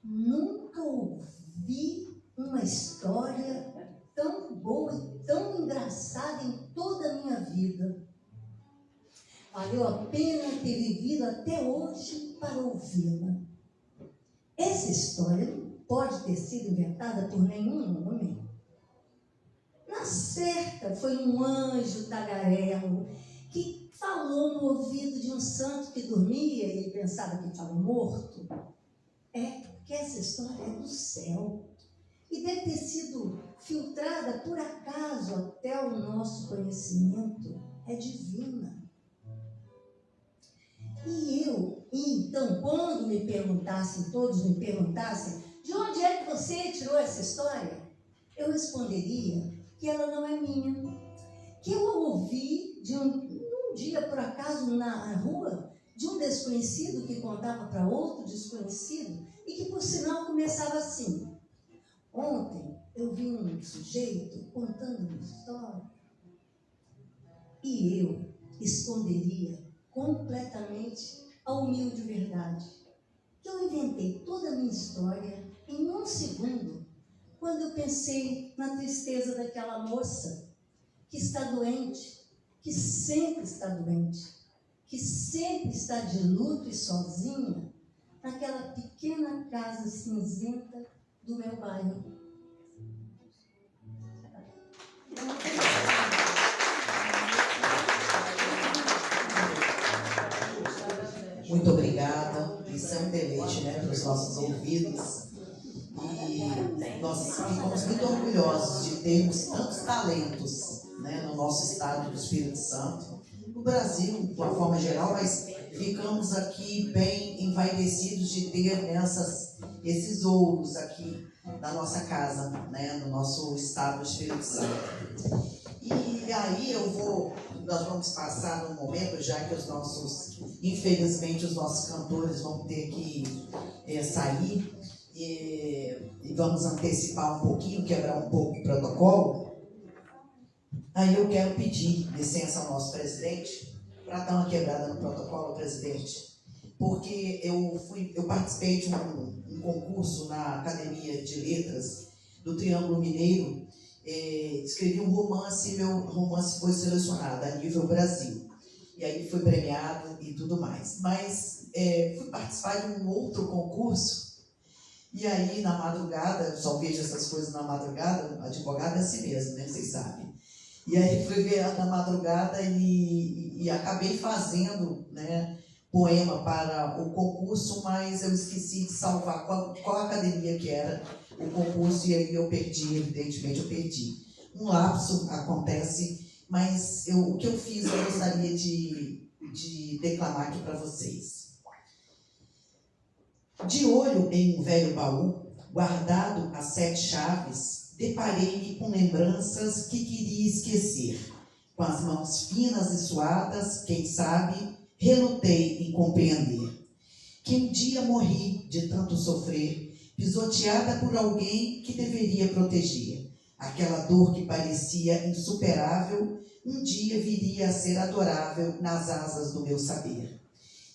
nunca ouvi uma história tão boa e tão engraçada em toda a minha vida. Valeu a pena ter vivido até hoje para ouvi-la. Essa história não pode ter sido inventada por nenhum homem. Na certa, foi um anjo tagarelo que falou no ouvido de um santo que dormia e ele pensava que estava morto. Porque essa história é do céu e deve ter sido filtrada por acaso até o nosso conhecimento. É divina. E então, quando me perguntassem, todos me perguntassem, de onde é que você tirou essa história? Eu responderia que ela não é minha, que eu a ouvi de um dia, por acaso, na rua, de um desconhecido que contava para outro desconhecido, e que, por sinal, começava assim: ontem eu vi um sujeito contando uma história, e eu esconderia completamente a humilde verdade que eu inventei toda a minha história em 1 segundo, quando eu pensei na tristeza daquela moça que está doente, que sempre está doente, que sempre está de luto e sozinha naquela pequena casa cinzenta do meu bairro. Muito obrigada. Isso é um deleite, né, para os nossos ouvidos. E nós ficamos muito orgulhosos de termos tantos talentos, né, no nosso estado do Espírito Santo, no Brasil, de uma forma geral, mas ficamos aqui bem envaidecidos de ter esses ouros aqui na nossa casa, né, no nosso estado do Espírito Santo. E aí nós vamos passar num momento, já que infelizmente os nossos cantores vão ter que sair, e vamos antecipar um pouquinho, quebrar um pouco o protocolo. Aí eu quero pedir licença ao nosso presidente para dar uma quebrada no protocolo, presidente, porque eu participei de um concurso na Academia de Letras do Triângulo Mineiro. Escrevi um romance e meu romance foi selecionado a nível Brasil. E aí foi premiado e tudo mais. Mas fui participar de um outro concurso. E aí, na madrugada, eu só vejo essas coisas na madrugada, advogado é assim mesmo, né? Vocês sabem. E aí fui ver na madrugada e acabei fazendo, né, poema para o concurso, mas eu esqueci de salvar qual academia que era o concurso, e aí eu perdi, evidentemente eu perdi. Um lapso acontece, mas o que eu fiz eu gostaria de declamar aqui para vocês. De olho em um velho baú, guardado a 7 chaves, deparei-me com lembranças que queria esquecer. Com as mãos finas e suadas, quem sabe, relutei em compreender. Que um dia morri de tanto sofrer, pisoteada por alguém que deveria proteger. Aquela dor que parecia insuperável, um dia viria a ser adorável nas asas do meu saber.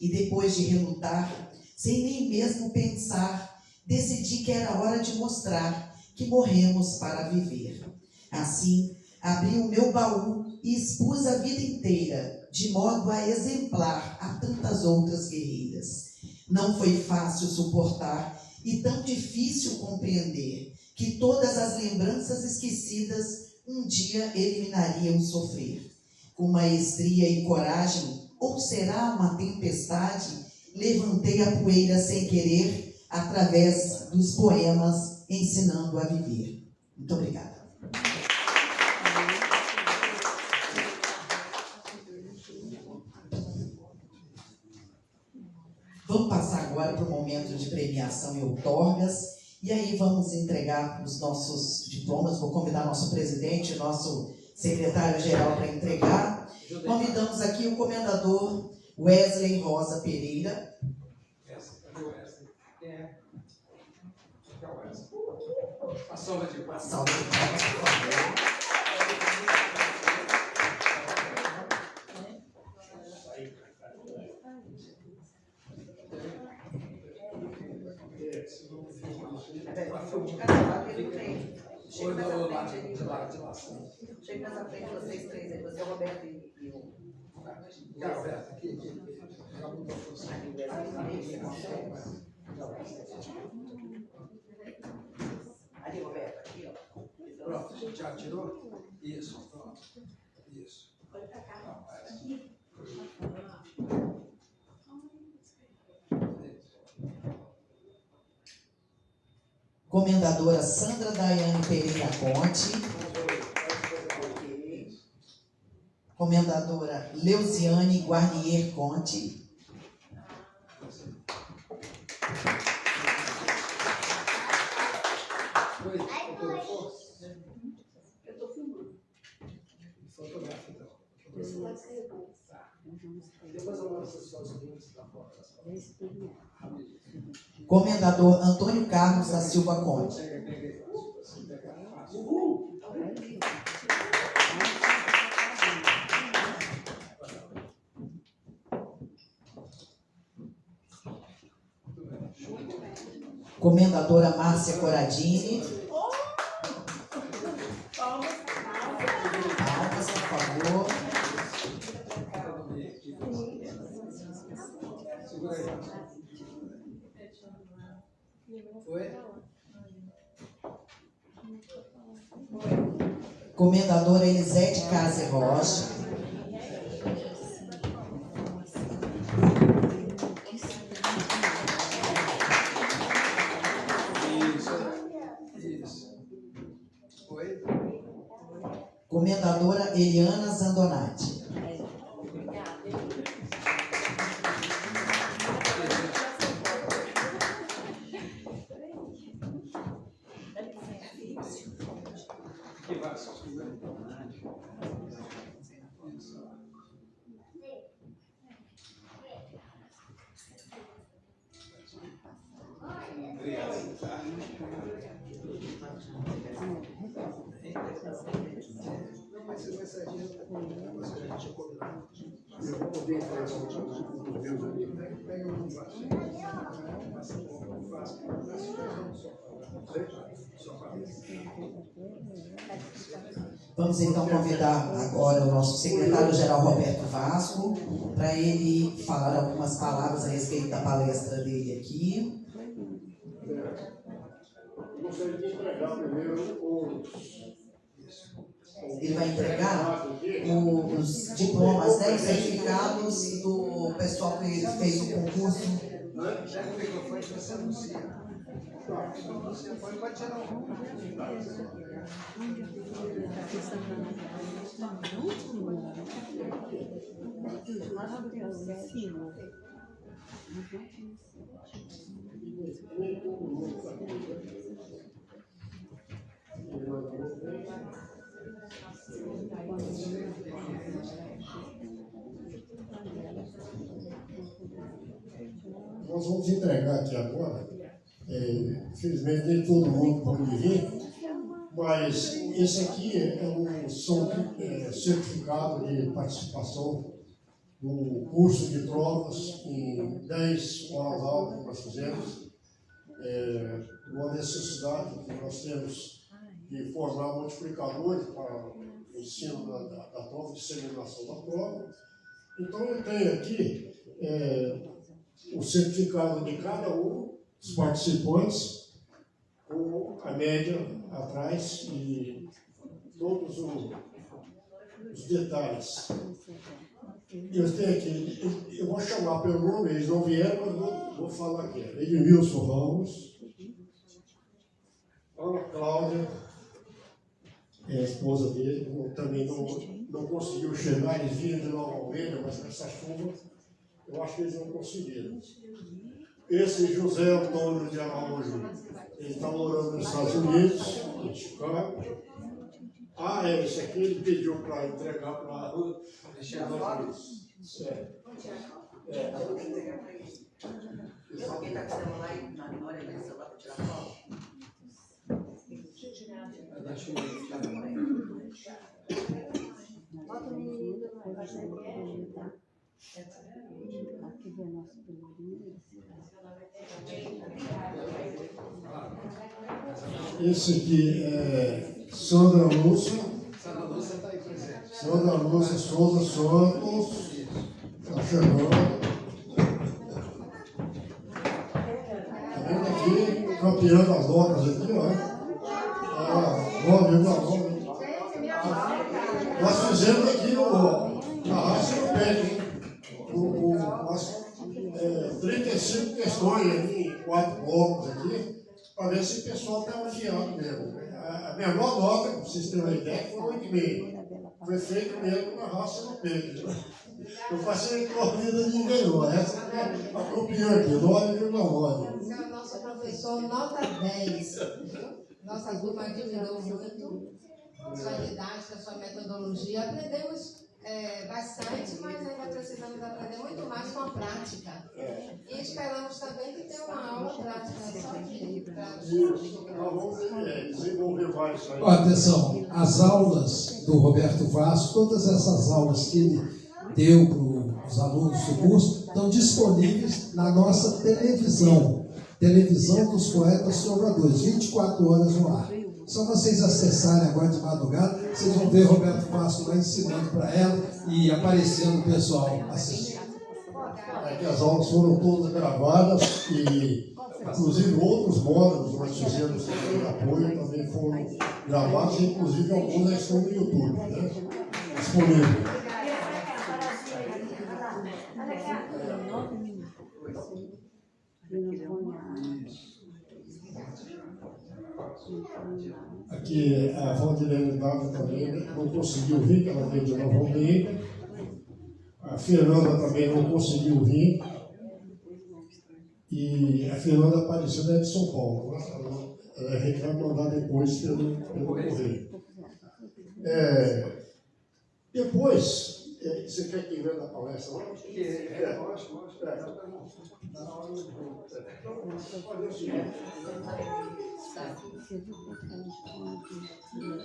E depois de relutar, sem nem mesmo pensar, decidi que era hora de mostrar que morremos para viver. Assim, abri o meu baú e expus a vida inteira, de modo a exemplar a tantas outras guerreiras. Não foi fácil suportar e tão difícil compreender que todas as lembranças esquecidas um dia eliminariam sofrer. Com maestria e coragem, ou será uma tempestade, levantei a poeira sem querer, através dos poemas Ensinando a Viver. Muito obrigada. Vamos passar agora para o momento de premiação e outorgas. E aí vamos entregar os nossos diplomas. Vou convidar nosso presidente, nosso secretário-geral para entregar. Convidamos aqui o comendador Wesley Rosa Pereira. A salva de palmas. Salva de palmas, por favor. Chega nessa frente, vocês três aí, você, o Roberto e o. Roberto, aqui. Ali, Roberto, aqui, ó. Pronto, já tirou? Isso, pronto. Isso. Olha pra cá. Comendadora Sandra Daiane Pereira Conte. Comendadora Leuziane Guarnier Conte. Eu tô filmando. Fotografa, então. Depois eu mando essas fotos da foto. Comendador Antônio Carlos da Silva Conte. Comendadora Márcia Coradini. Palmas, por favor. Comendadora Elisete Case Rocha. Comendadora Eliana Zandonati. Vamos então convidar agora o nosso secretário-geral Roberto Vasco para ele falar algumas palavras a respeito da palestra dele aqui. Eu gostaria de entregar primeiro Ele vai entregar os diplomas, né, os certificados do pessoal que fez o concurso. Já que o microfone você anuncia. Você pode tirar um. Nós vamos entregar aqui agora. Infelizmente nem todo mundo pode vir, mas esse aqui é um certificado de participação no curso de trovas em 10 horas-aula que nós fizemos, uma necessidade que nós temos de formar multiplicadores para o ensino da prova, disseminação da prova. Então eu tenho aqui o certificado de cada um dos participantes, com a média atrás e todos os detalhes. Eu tenho aqui, eu vou chamar pelo nome, eles não vieram, mas vou falar aqui. Edmilson Ramos, Ana Cláudia, é a esposa dele, também não conseguiu chegar, eles vinham de Nova Almeida, mas com essa chuva, eu acho que eles não conseguiram. Esse José Antônio de Araújo, ele está morando nos Estados Unidos, em Chicago. Ah, esse aqui ele pediu para entregar para a rua. Alguém está com o celular aí na hora de celular para tirar foto? Bota o menino, vai ser tá? Aqui vem nosso pelourinho. Esse aqui é Sandra Lúcia. Sandra Lúcia está aí presente. Sandra Lúcia Souza Santos. Está chegando. Está vendo aqui? Campeã das notas aqui, ó. 9,9. Nós fizemos aqui a raça no pé, hein? 35 questões aqui, em 4 blocos aqui, para ver se o pessoal está afiado mesmo. A menor nota, para vocês terem uma ideia, foi 8,5. Foi feito mesmo na raça no peito. Eu passei com a vida de ninguém, não. Essa é a campeã aqui, 9,9. Esse é o nosso professor, nota 10. Nossa turma admirou muito sua didática, sua metodologia. Aprendemos bastante, mas ainda precisamos aprender muito mais com a prática. E esperamos também que tenha uma aula prática só aqui. Vamos desenvolver vários aí. Atenção, as aulas do Roberto Vasco, todas essas aulas que ele deu para os alunos do curso, estão disponíveis na nossa televisão. Televisão dos Poetas Trovadores, 24 horas no ar. Só vocês acessarem agora de madrugada, vocês vão ver Roberto Vasco lá ensinando para ela e aparecendo o pessoal assistindo. É que as aulas foram todas gravadas e, inclusive, outros módulos nós fizemos de apoio também foram gravados, inclusive alguns já estão no YouTube, né? Disponível. Aqui a Valdilene Dava também não conseguiu vir, que ela veio de Nova Almeida. A Fernanda também não conseguiu vir. E a Fernanda Aparecida é de São Paulo. Ela vai mandar depois pelo correio. Depois, você quer que venha da palestra lá?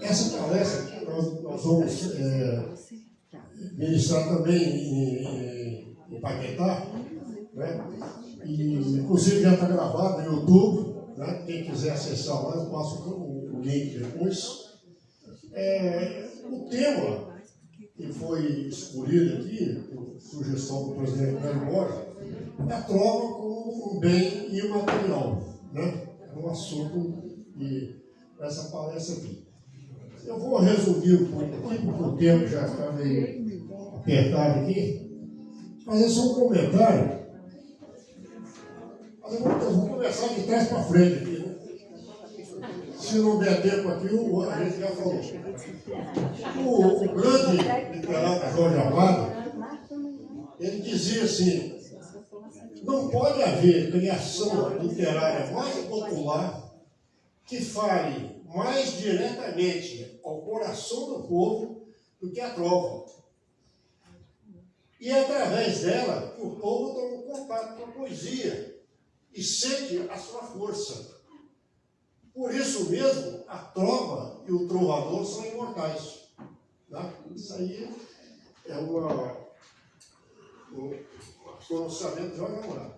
Essa palestra nós vamos ministrar também em Paquetá, né? E, inclusive já está gravado no YouTube, né? Quem quiser acessar lá, eu passo o link depois. O tema que foi escolhido aqui, por sugestão do presidente Mário Borges, é a trova como um bem imaterial, né? É um assunto dessa palestra aqui. Eu vou resumir um pouco aqui, porque o tempo já está meio apertado aqui, fazer só um comentário. Mas eu vou começar de trás para frente aqui, né? Se não der tempo aqui, a gente já falou. O grande literário Jorge Amado, ele dizia assim: não pode haver criação literária mais popular que fale mais diretamente ao coração do povo do que a trova. E é através dela que o povo toma contato com a poesia e sente a sua força. Por isso mesmo, a trova e o trovador são imortais. Tá? Isso aí é um pronunciamento de Jorge Amado.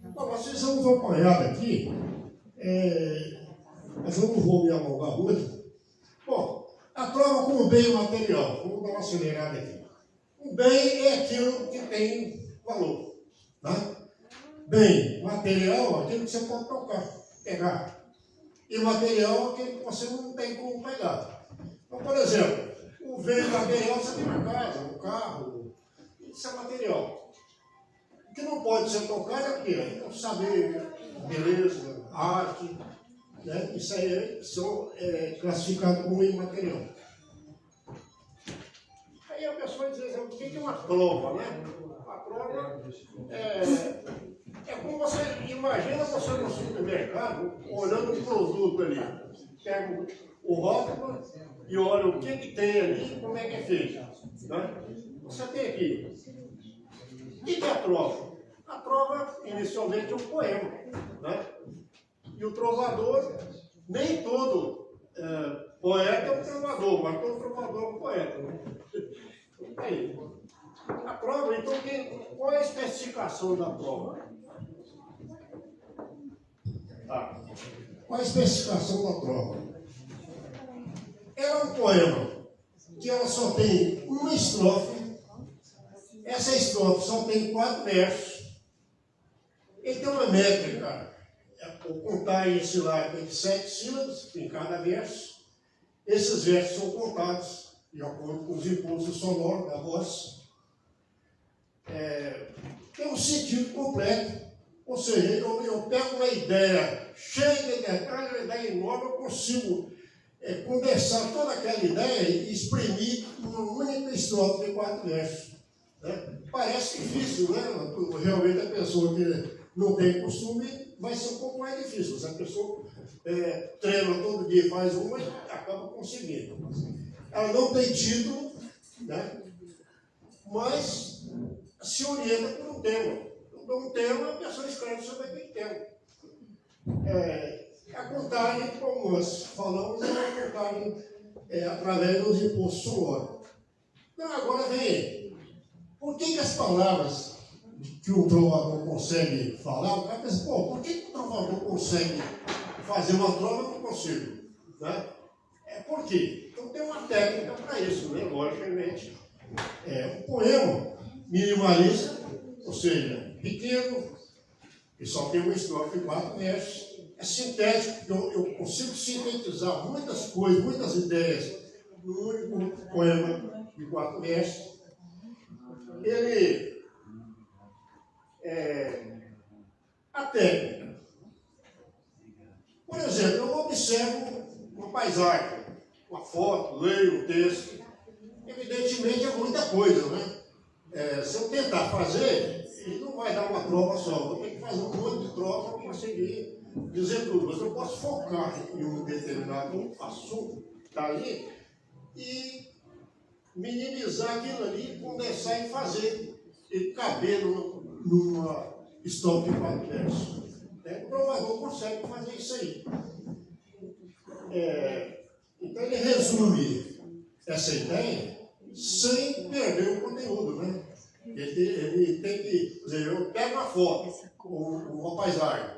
Então, nós fizemos uma apanhada aqui, mas eu não vou me alongar muito. Bom, a trova como bem material, vamos dar uma acelerada aqui. O bem é aquilo que tem valor. Tá? Bem material é aquilo que você pode tocar, pegar. E material é aquilo que você não tem como pegar. Então, por exemplo, o bem material você tem uma casa, um carro, isso é material. O que não pode ser tocado é o quê? É saber, beleza, arte, né? Isso aí são classificados como imaterial. Aí a pessoa diz assim, o que é uma prova, né? A prova é como você imagina você no supermercado, olhando o produto ali. Pega o rótulo e olha o que tem ali e como é que é feito. Né? Você tem aqui. O que é a prova? A prova, inicialmente, é um poema. Né? E o trovador, nem todo poeta é um trovador, mas todo trovador é um poeta. Né? Aí, a prova, então, qual é a especificação da prova? Tá. Qual a especificação da prova? Ela é um poema que ela só tem uma estrofe. Essa estrofe só tem 4 versos. Ele tem uma métrica. O contar e ensinar tem 7 sílabas em cada verso. Esses versos são contados de acordo com os impulsos sonoros da voz. Tem um sentido completo. Ou seja, eu pego uma ideia cheia de detalhes, uma ideia enorme, eu consigo condensar toda aquela ideia e exprimir uma única estrofe de 4 versos. Né? Parece difícil, né? Realmente a pessoa que não tem costume vai ser um pouco mais difícil. Se a pessoa treina todo dia e faz uma, acaba conseguindo. Ela não tem título, né? Mas se orienta por um tema. Um tema, a pessoa escreve sobre aquele tema. A contagem, como nós falamos, é uma contagem através dos impulsos sonoros. Então, agora vem ele. Por que as palavras que o trovador consegue falar, o cara pensa, por que o trovador consegue fazer uma trova e eu não consigo? Né? Por quê? Então tem uma técnica para isso, né? Logicamente. Um poema minimalista, ou seja, pequeno, e só tem uma estrofe e 4 versos. É sintético, porque eu consigo sintetizar muitas coisas, muitas ideias num único poema de 4 versos. Ele a técnica. Por exemplo, eu observo uma paisagem, uma foto, leio um texto. Evidentemente é muita coisa, né? Se eu tentar fazer, ele não vai dar uma prova só. Eu vou ter que fazer um monte de prova para conseguir dizer tudo. Mas eu posso focar em um determinado assunto que está ali e minimizar aquilo ali, condensar e fazer e caber numa estrofe de 4 versos. O trovador consegue fazer isso aí. Então ele resume essa ideia sem perder o conteúdo, né? Ele tem que, por exemplo, eu pego uma foto, uma paisagem,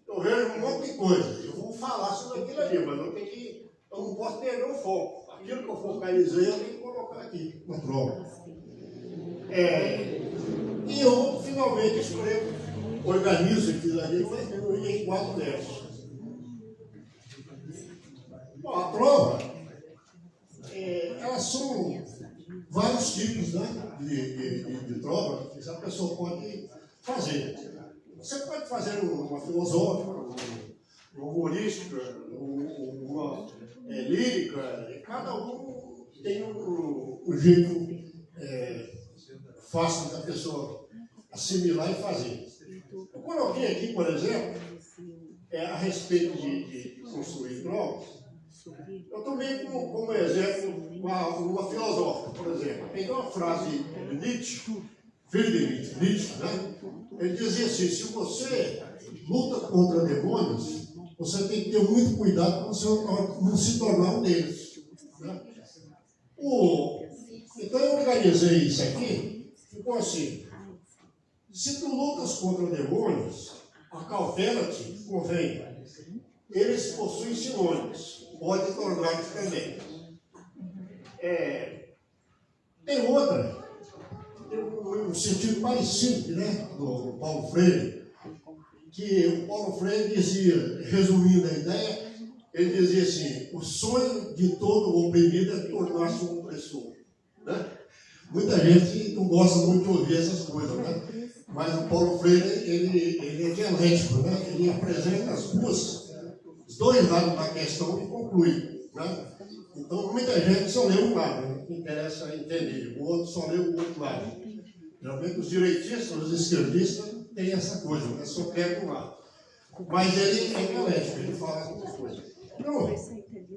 eu vejo um monte de coisa, eu vou falar sobre aquilo ali, mas eu não posso perder o foco. Aquilo que eu focalizei, eu tenho que colocar aqui na prova. E eu finalmente escrevo, organizo aquilo ali em 4 versos. Bom, a prova, elas são vários tipos, né, de prova que a pessoa pode fazer. Você pode fazer uma filosófica, uma humorística, uma lírica, cada um tem um jeito fácil da pessoa assimilar e fazer. Eu coloquei aqui, por exemplo, a respeito de construir provas. Eu tomei como exemplo uma filosófica, por exemplo. Peguei uma frase de Nietzsche, Friedrich Nietzsche, né? Ele dizia assim: se você luta contra demônios, você tem que ter muito cuidado para você não se tornar um deles. Né? Então eu organizei isso aqui, ficou assim: se tu lutas contra demônios, acautela-te, convém. Eles possuem sinônimos, pode tornar-te também. Tem outra, tem um sentido parecido, né, do Paulo Freire, que o Paulo Freire dizia, resumindo a ideia, ele dizia assim: o sonho de todo oprimido é tornar-se um opressor. Né? Muita gente não gosta muito de ouvir essas coisas, né? Mas o Paulo Freire, ele é dialético, né? Ele apresenta os dois lados da questão e conclui, né? Então, muita gente só lê um lado, né? Que interessa entender. O outro só lê o outro lado. Geralmente os direitistas, os esquerdistas, têm essa coisa, né? Só pega um lado. Mas ele é dialético, ele fala muita coisa. Então,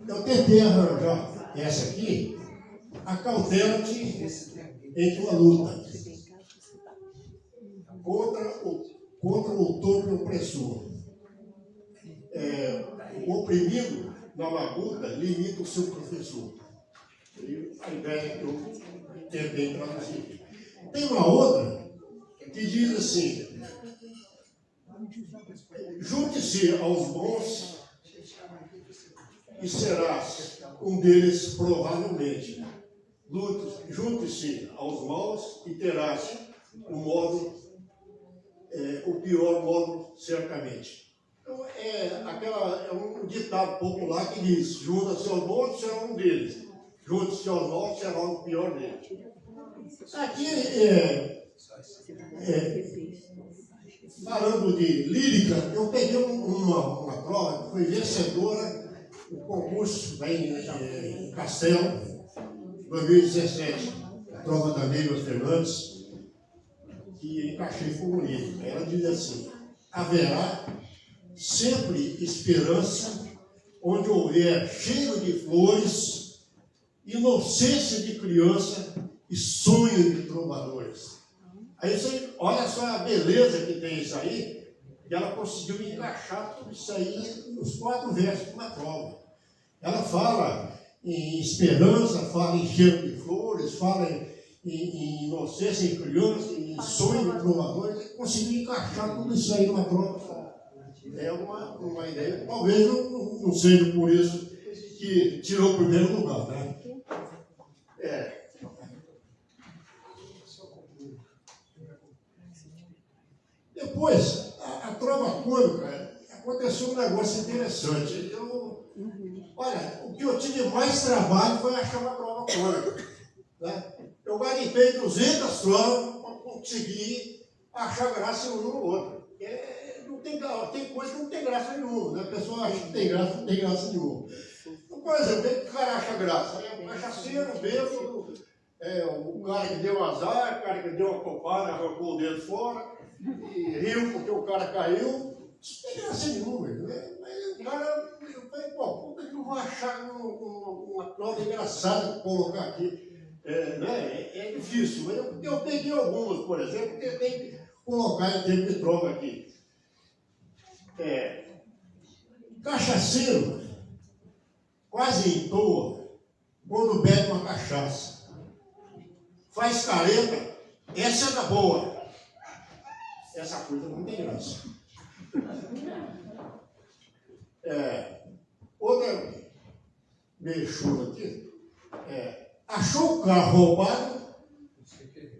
eu tentei arranjar essa aqui, acautela-te entre uma luta contra o topo opressor. O oprimido, na labuta, limita o seu professor. E a ideia que eu tentei traduzir. Tem uma outra que diz assim: junte-se aos bons e serás um deles provavelmente. Junte-se aos maus e terás o pior modo certamente. Então, é um ditado popular que diz: junta-se aos bons, será um deles. Junte-se aos maus, será o pior deles. Aqui, falando de lírica, eu peguei uma prova que foi vencedora do concurso em Castelo, 2017, a prova da Neiva Fernandes, que encaixei com o livro. Ela diz assim: haverá sempre esperança onde houver cheiro de flores, inocência de criança e sonho de trovadores. Aí você olha só a beleza que tem isso aí, e ela conseguiu encaixar tudo isso aí nos 4 versos de uma prova. Ela fala em esperança, fala em cheiro de flores, fala em inocência, em criança, em sonho de trovadores. Conseguiu encaixar tudo isso aí numa prova. É uma ideia. Talvez não seja por isso que tirou o primeiro lugar, né? Depois, a trova cômica, aconteceu um negócio interessante. Olha, o que eu tive mais trabalho foi achar uma trova cômica, né? Eu garimpei 200 trovas para conseguir achar graça em um no outro. Tem coisa que não tem graça nenhuma, né? A pessoa acha que tem graça, não tem graça nenhuma. Então, por exemplo, o cara acha graça? O cachaceiro, bêbado, o cara que deu azar, o cara que deu uma copada, arrancou o dedo fora, e riu porque o cara caiu. Isso não tem graça nenhuma, né? Mas o cara, eu falei, pô, como é que eu vou achar uma prova engraçada para colocar aqui? É difícil, mas eu peguei algumas, por exemplo, tentei colocar em tempo de trova aqui. Cachaceiro quase entoa quando bebe uma cachaça. Faz careta, essa é da boa. Essa coisa não tem graça. Outra mexura aqui. Achou o carro roubado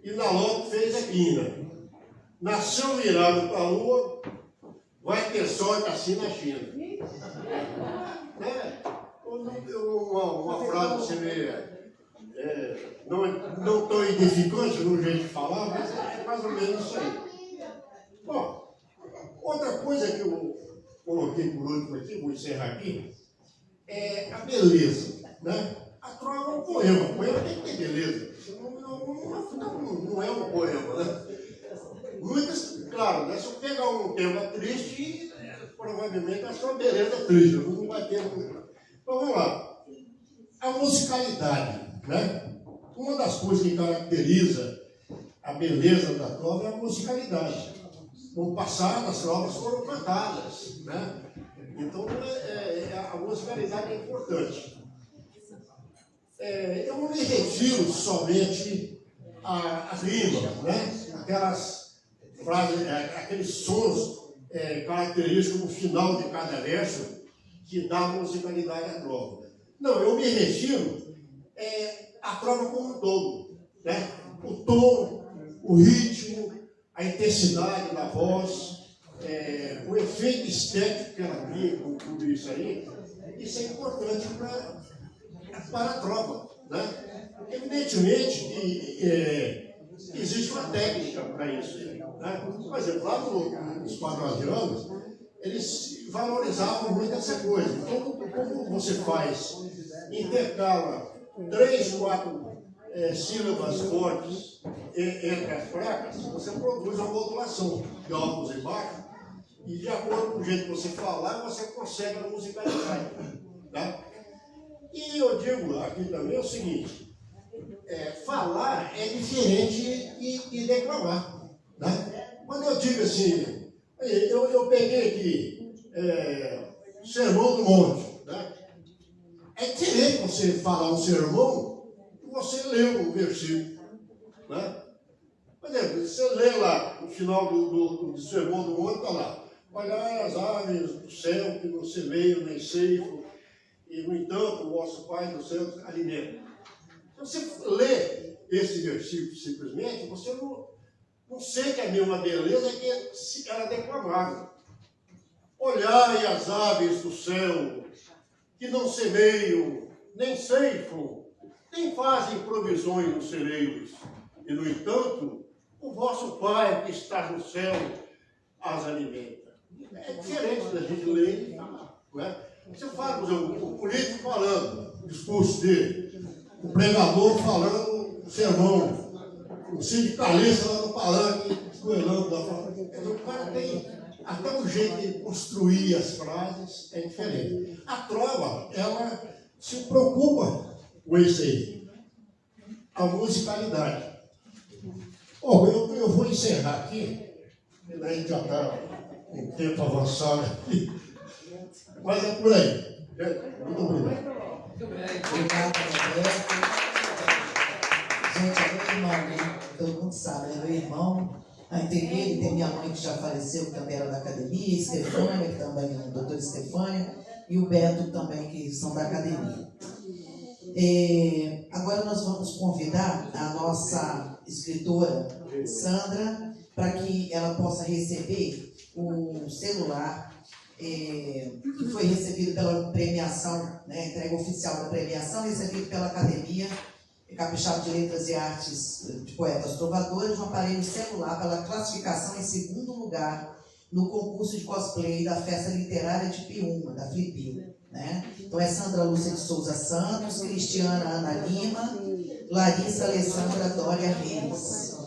e na logo fez a quina. Nasceu virado para a lua, vai ter sorte assim na China. Uma frase você vê, não tão edificante no jeito de falar, mas é mais ou menos isso aí. Bom, outra coisa que eu coloquei por último aqui, vou encerrar aqui, é a beleza, né? A trova é um poema. O poema tem que ter beleza. Não é um poema, né? Muitas, claro, né? Se eu pegar um tema triste, provavelmente a sua beleza é triste. Não vai ter. Então vamos lá. A musicalidade, né? Uma das coisas que caracteriza a beleza da trova é a musicalidade. No passado, as trovas foram cantadas, né? Então, a musicalidade é importante. Eu não me refiro somente às rimas, né? Aquelas frases, aqueles sons característicos no final de cada verso que dá musicalidade à trova. Não, eu me refiro à trova como um todo, né? O tom, o ritmo, a intensidade da voz, o efeito estético que ela cria com tudo isso aí, isso é importante para a trova, né? Evidentemente que existe uma técnica para isso. Né? Por exemplo, lá nos quadradianos, eles valorizavam muito essa coisa. Então, como você faz, intercala 3, 4 sílabas fortes entre as fracas, você produz uma modulação de altos e baixos, e de acordo com o jeito que você falar, você consegue a musicalidade. Tá? E eu digo aqui também o seguinte, falar é diferente de declamar. Né? Quando eu digo assim, eu peguei aqui Sermão do Monte, né? É diferente você falar um sermão e você ler um versículo. Né? Por exemplo, você lê lá no final do Sermão do Monte, está lá, olhai as aves do céu que não semeio nem ceifam, e no entanto o vosso Pai do céu alimenta. Se você lê esse versículo simplesmente, você não sente a mesma beleza que era declamado. Olhai as aves do céu, que não semeiam, nem ceifam, nem fazem provisões nos celeiros. E, no entanto, o vosso Pai que está no céu as alimenta. É diferente da gente ler e falar. Não é? Você fala, por exemplo, o político falando, o discurso dele, o pregador falando o sermão, o sindicalista lá no palanque, escoelando da fala. O cara tem até o jeito de construir as frases é diferente. A trova, ela se preocupa com isso aí, a musicalidade. Bom, eu vou encerrar aqui, a gente já está em tempo avançado aqui, mas é por aí. Muito obrigado. Obrigado, Roberto. Gente, é meu irmão, né? Todo mundo sabe, é meu irmão. Tem ele, tem minha mãe que já faleceu, que também era da academia, Estefânia, que também é a doutora Estefânia, e o Beto também, que são da academia. Agora nós vamos convidar a nossa escritora, Sandra, para que ela possa receber o celular que foi recebido pela premiação, né, entrega oficial da premiação, recebido pela Academia Capixaba de Letras e Artes de Poetas Trovadores, um aparelho celular pela classificação em 2º lugar no concurso de cosplay da Festa Literária de Piúma, da Flipil. Né? Então é Sandra Lúcia de Souza Santos, Cristiana Ana Lima, Larissa Alessandra Dória Reis.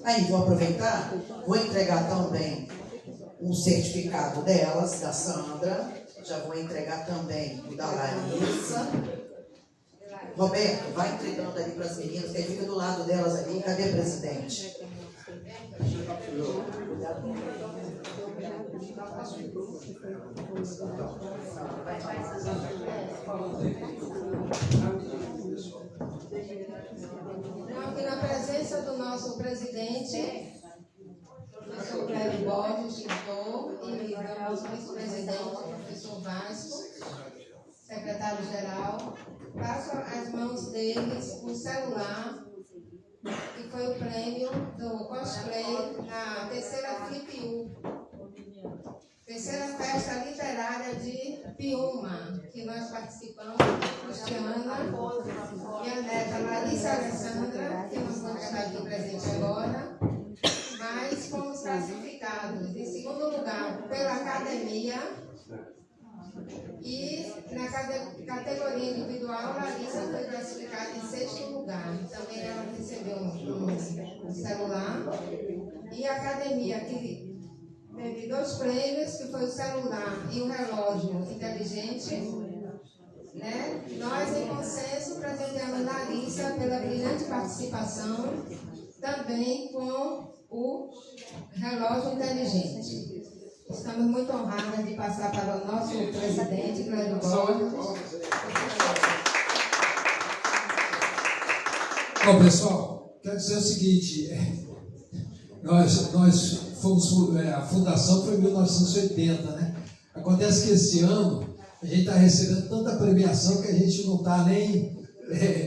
Aí, vou aproveitar, vou entregar também um certificado delas, da Sandra. Já vou entregar também o da Larissa. Roberto, vai entregando ali para as meninas, que aí fica do lado delas ali. Cadê a presidente? Aqui na presença do nosso presidente, professor Cléber Borges, escritor, e do nosso vice-presidente, professor Vasco, secretário-geral, passo às mãos deles o celular, que foi o prêmio do cosplay na terceira Flip-U, terceira festa literária de Piúma, que nós participamos, Cristiana, minha neta Larissa Alessandra, que não pode estar aqui presente agora, mas fomos classificados em 2º lugar pela academia e na categoria individual, Larissa foi classificada em 6º lugar. Também ela recebeu um celular. E a academia que teve 2 prêmios, que foi o celular e o relógio inteligente. Né? Nós, em consenso, presenteamos Larissa pela brilhante participação, também com o relógio inteligente. Estamos muito honrados de passar para o nosso presidente, Cléber Borges. Bom, pessoal, quero dizer o seguinte, nós fomos, a fundação foi em 1980, né? Acontece que esse ano a gente está recebendo tanta premiação que a gente não está nem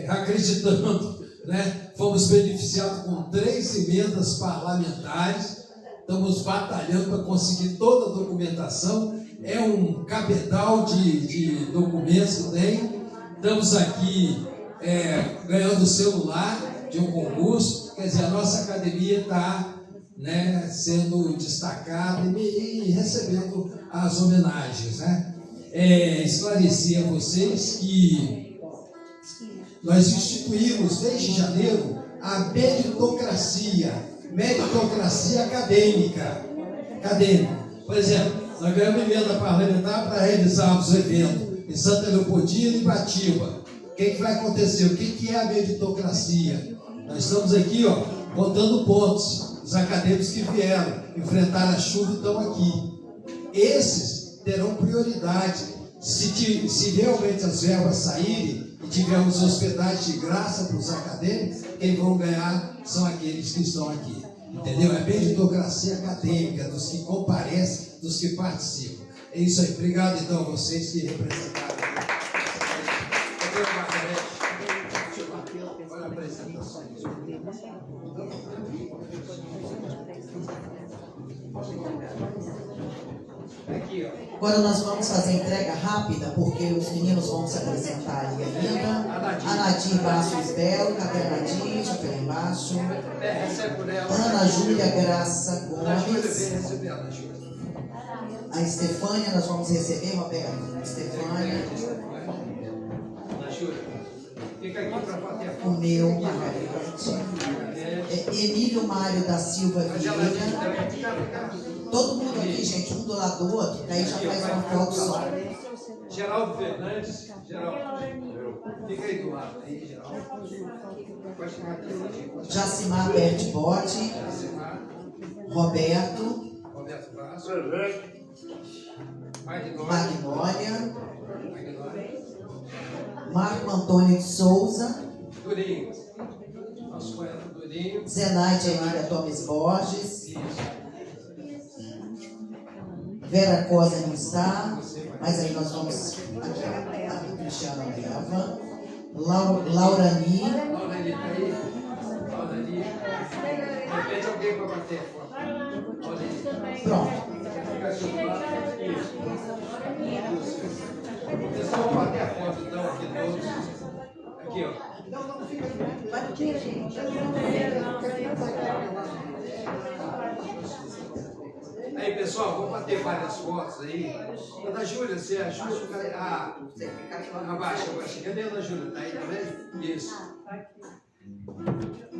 acreditando, né? Fomos beneficiados com 3 emendas parlamentares, estamos batalhando para conseguir toda a documentação é um cabedal de documentos que tem. Estamos aqui ganhando o celular de um concurso, quer dizer, a nossa academia está, né, sendo destacada e recebendo as homenagens, né? Esclarecer a vocês que nós instituímos desde janeiro a meritocracia acadêmica. Por exemplo, nós ganhamos emenda parlamentar para realizarmos o evento em Santa Leopoldina e Batiba. O que vai acontecer? O que é a meritocracia? Nós estamos aqui, botando pontos. Os acadêmicos que vieram enfrentar a chuva estão aqui. Esses terão prioridade. Se realmente as verbas saírem e tivermos hospedagem de graça para os acadêmicos, quem vão ganhar são aqueles que estão aqui. Entendeu? É meritocracia acadêmica, dos que comparecem, dos que participam. É isso aí. Obrigado, então, a vocês que representaram. Olha a apresentação. Agora nós vamos fazer entrega rápida, porque os meninos vão se apresentar ali ainda. A Nadir Bastos Belo, cadê a Nadir? Deixa eu ver embaixo. Ana Júlia Graça Gomes. A Estefânia, nós vamos receber, Roberto. Estefânia. Fica aqui para bater a foto. O meu, Margarete. Emílio Mário da Silva Vieira. Todo mundo aqui, gente, um do lado do outro, daí já faz uma foto só. Geraldo Fernandes. Geraldo. Fica aí do lado. Aí, Geraldo. Pode chegar aqui. Jacimar Bertibotti. Roberto. Roberto Vasco. Magnólia. Marco Antônio de Souza. Durinho. Nosso poeta Durinho. Zenaide Emília Gomes Borges. Vera Cosa não está, mas aí nós vamos aqui, a Cristiana leva. Laurani. Laurani está aí? Laurani. De repente alguém vai bater a foto. Pronto. Vocês vão bater a foto então aqui todos. Aqui, ó. Não, fica aqui. Vai aqui, gente. Aí, pessoal, vamos bater várias fotos aí. Ana Júlia, você ajuda o cara. Abaixa. Cadê a Ana Júlia? Está aí também? Isso.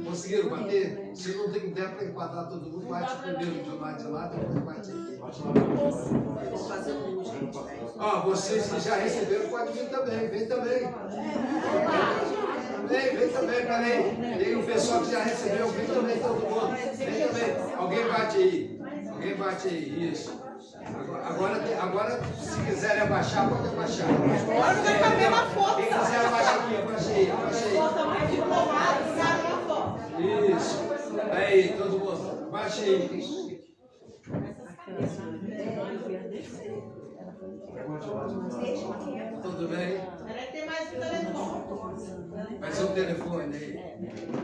Conseguiram bater? Se não tem tempo para enquadrar todo mundo, bate primeiro de um lado de lá, depois bate aqui. Vamos fazer um gente. Ó, vocês que já receberam, pode vir também. Vem também. Vem também, peraí. Tem um pessoal que já recebeu, vem também todo mundo. Vem também. Alguém bate aí, isso. Agora, se quiserem abaixar, pode abaixar. Agora vai caber na foto. Quem quiser abaixar aqui, abaixa aí. Isso. Aí, todo mundo. Abaixa aí. Tudo bem? Tem mais um telefone. Mais um telefone aí.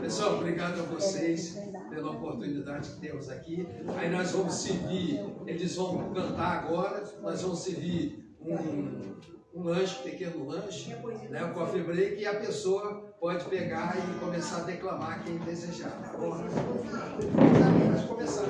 Pessoal, obrigado a vocês pela oportunidade que temos aqui. Aí nós vamos servir, eles vão cantar agora, nós vamos servir um lanche, pequeno lanche, né, um coffee break, e a pessoa pode pegar e começar a declamar quem desejar. Tá bom? Vamos começar.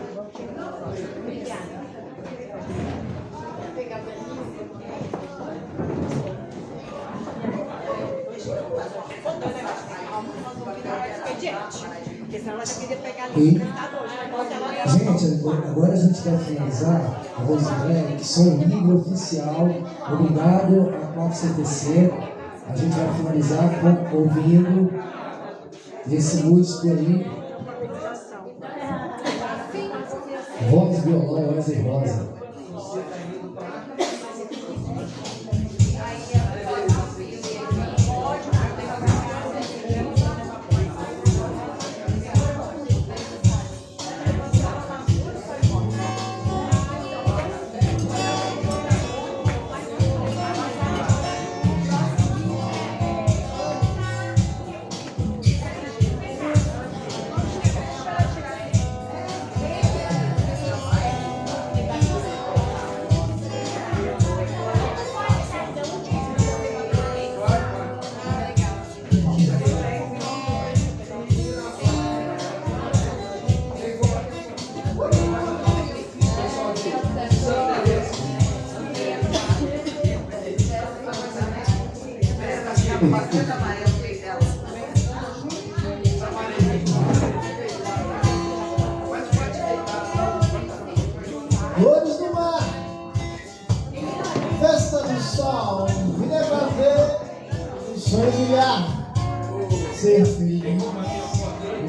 Gente, agora a gente vai finalizar a Rosilene, que sou o livro oficial. Obrigado a 4CTC. A gente vai finalizar ouvindo esse músico aí. Voz, violão, Wesley Rosa.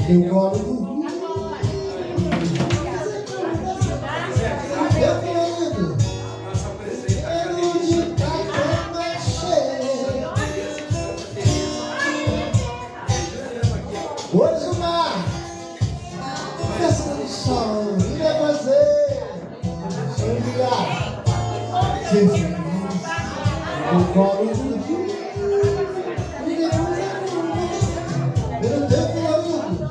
Teu colo do rio. Meu querido, cheiro de café cheio. Hoje o mar, festa do sol, e é você. Cheio de gato, ser feliz. Teu colo do rio. Pelo teu florido,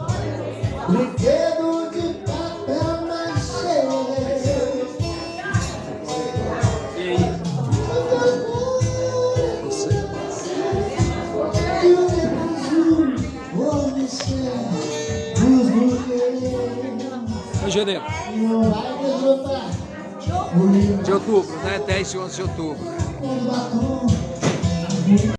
brinquedo de papel machê. E o teu azul, onde está os buquês. Oi, Gerê. De outubro, né? 10 e 11 de outubro.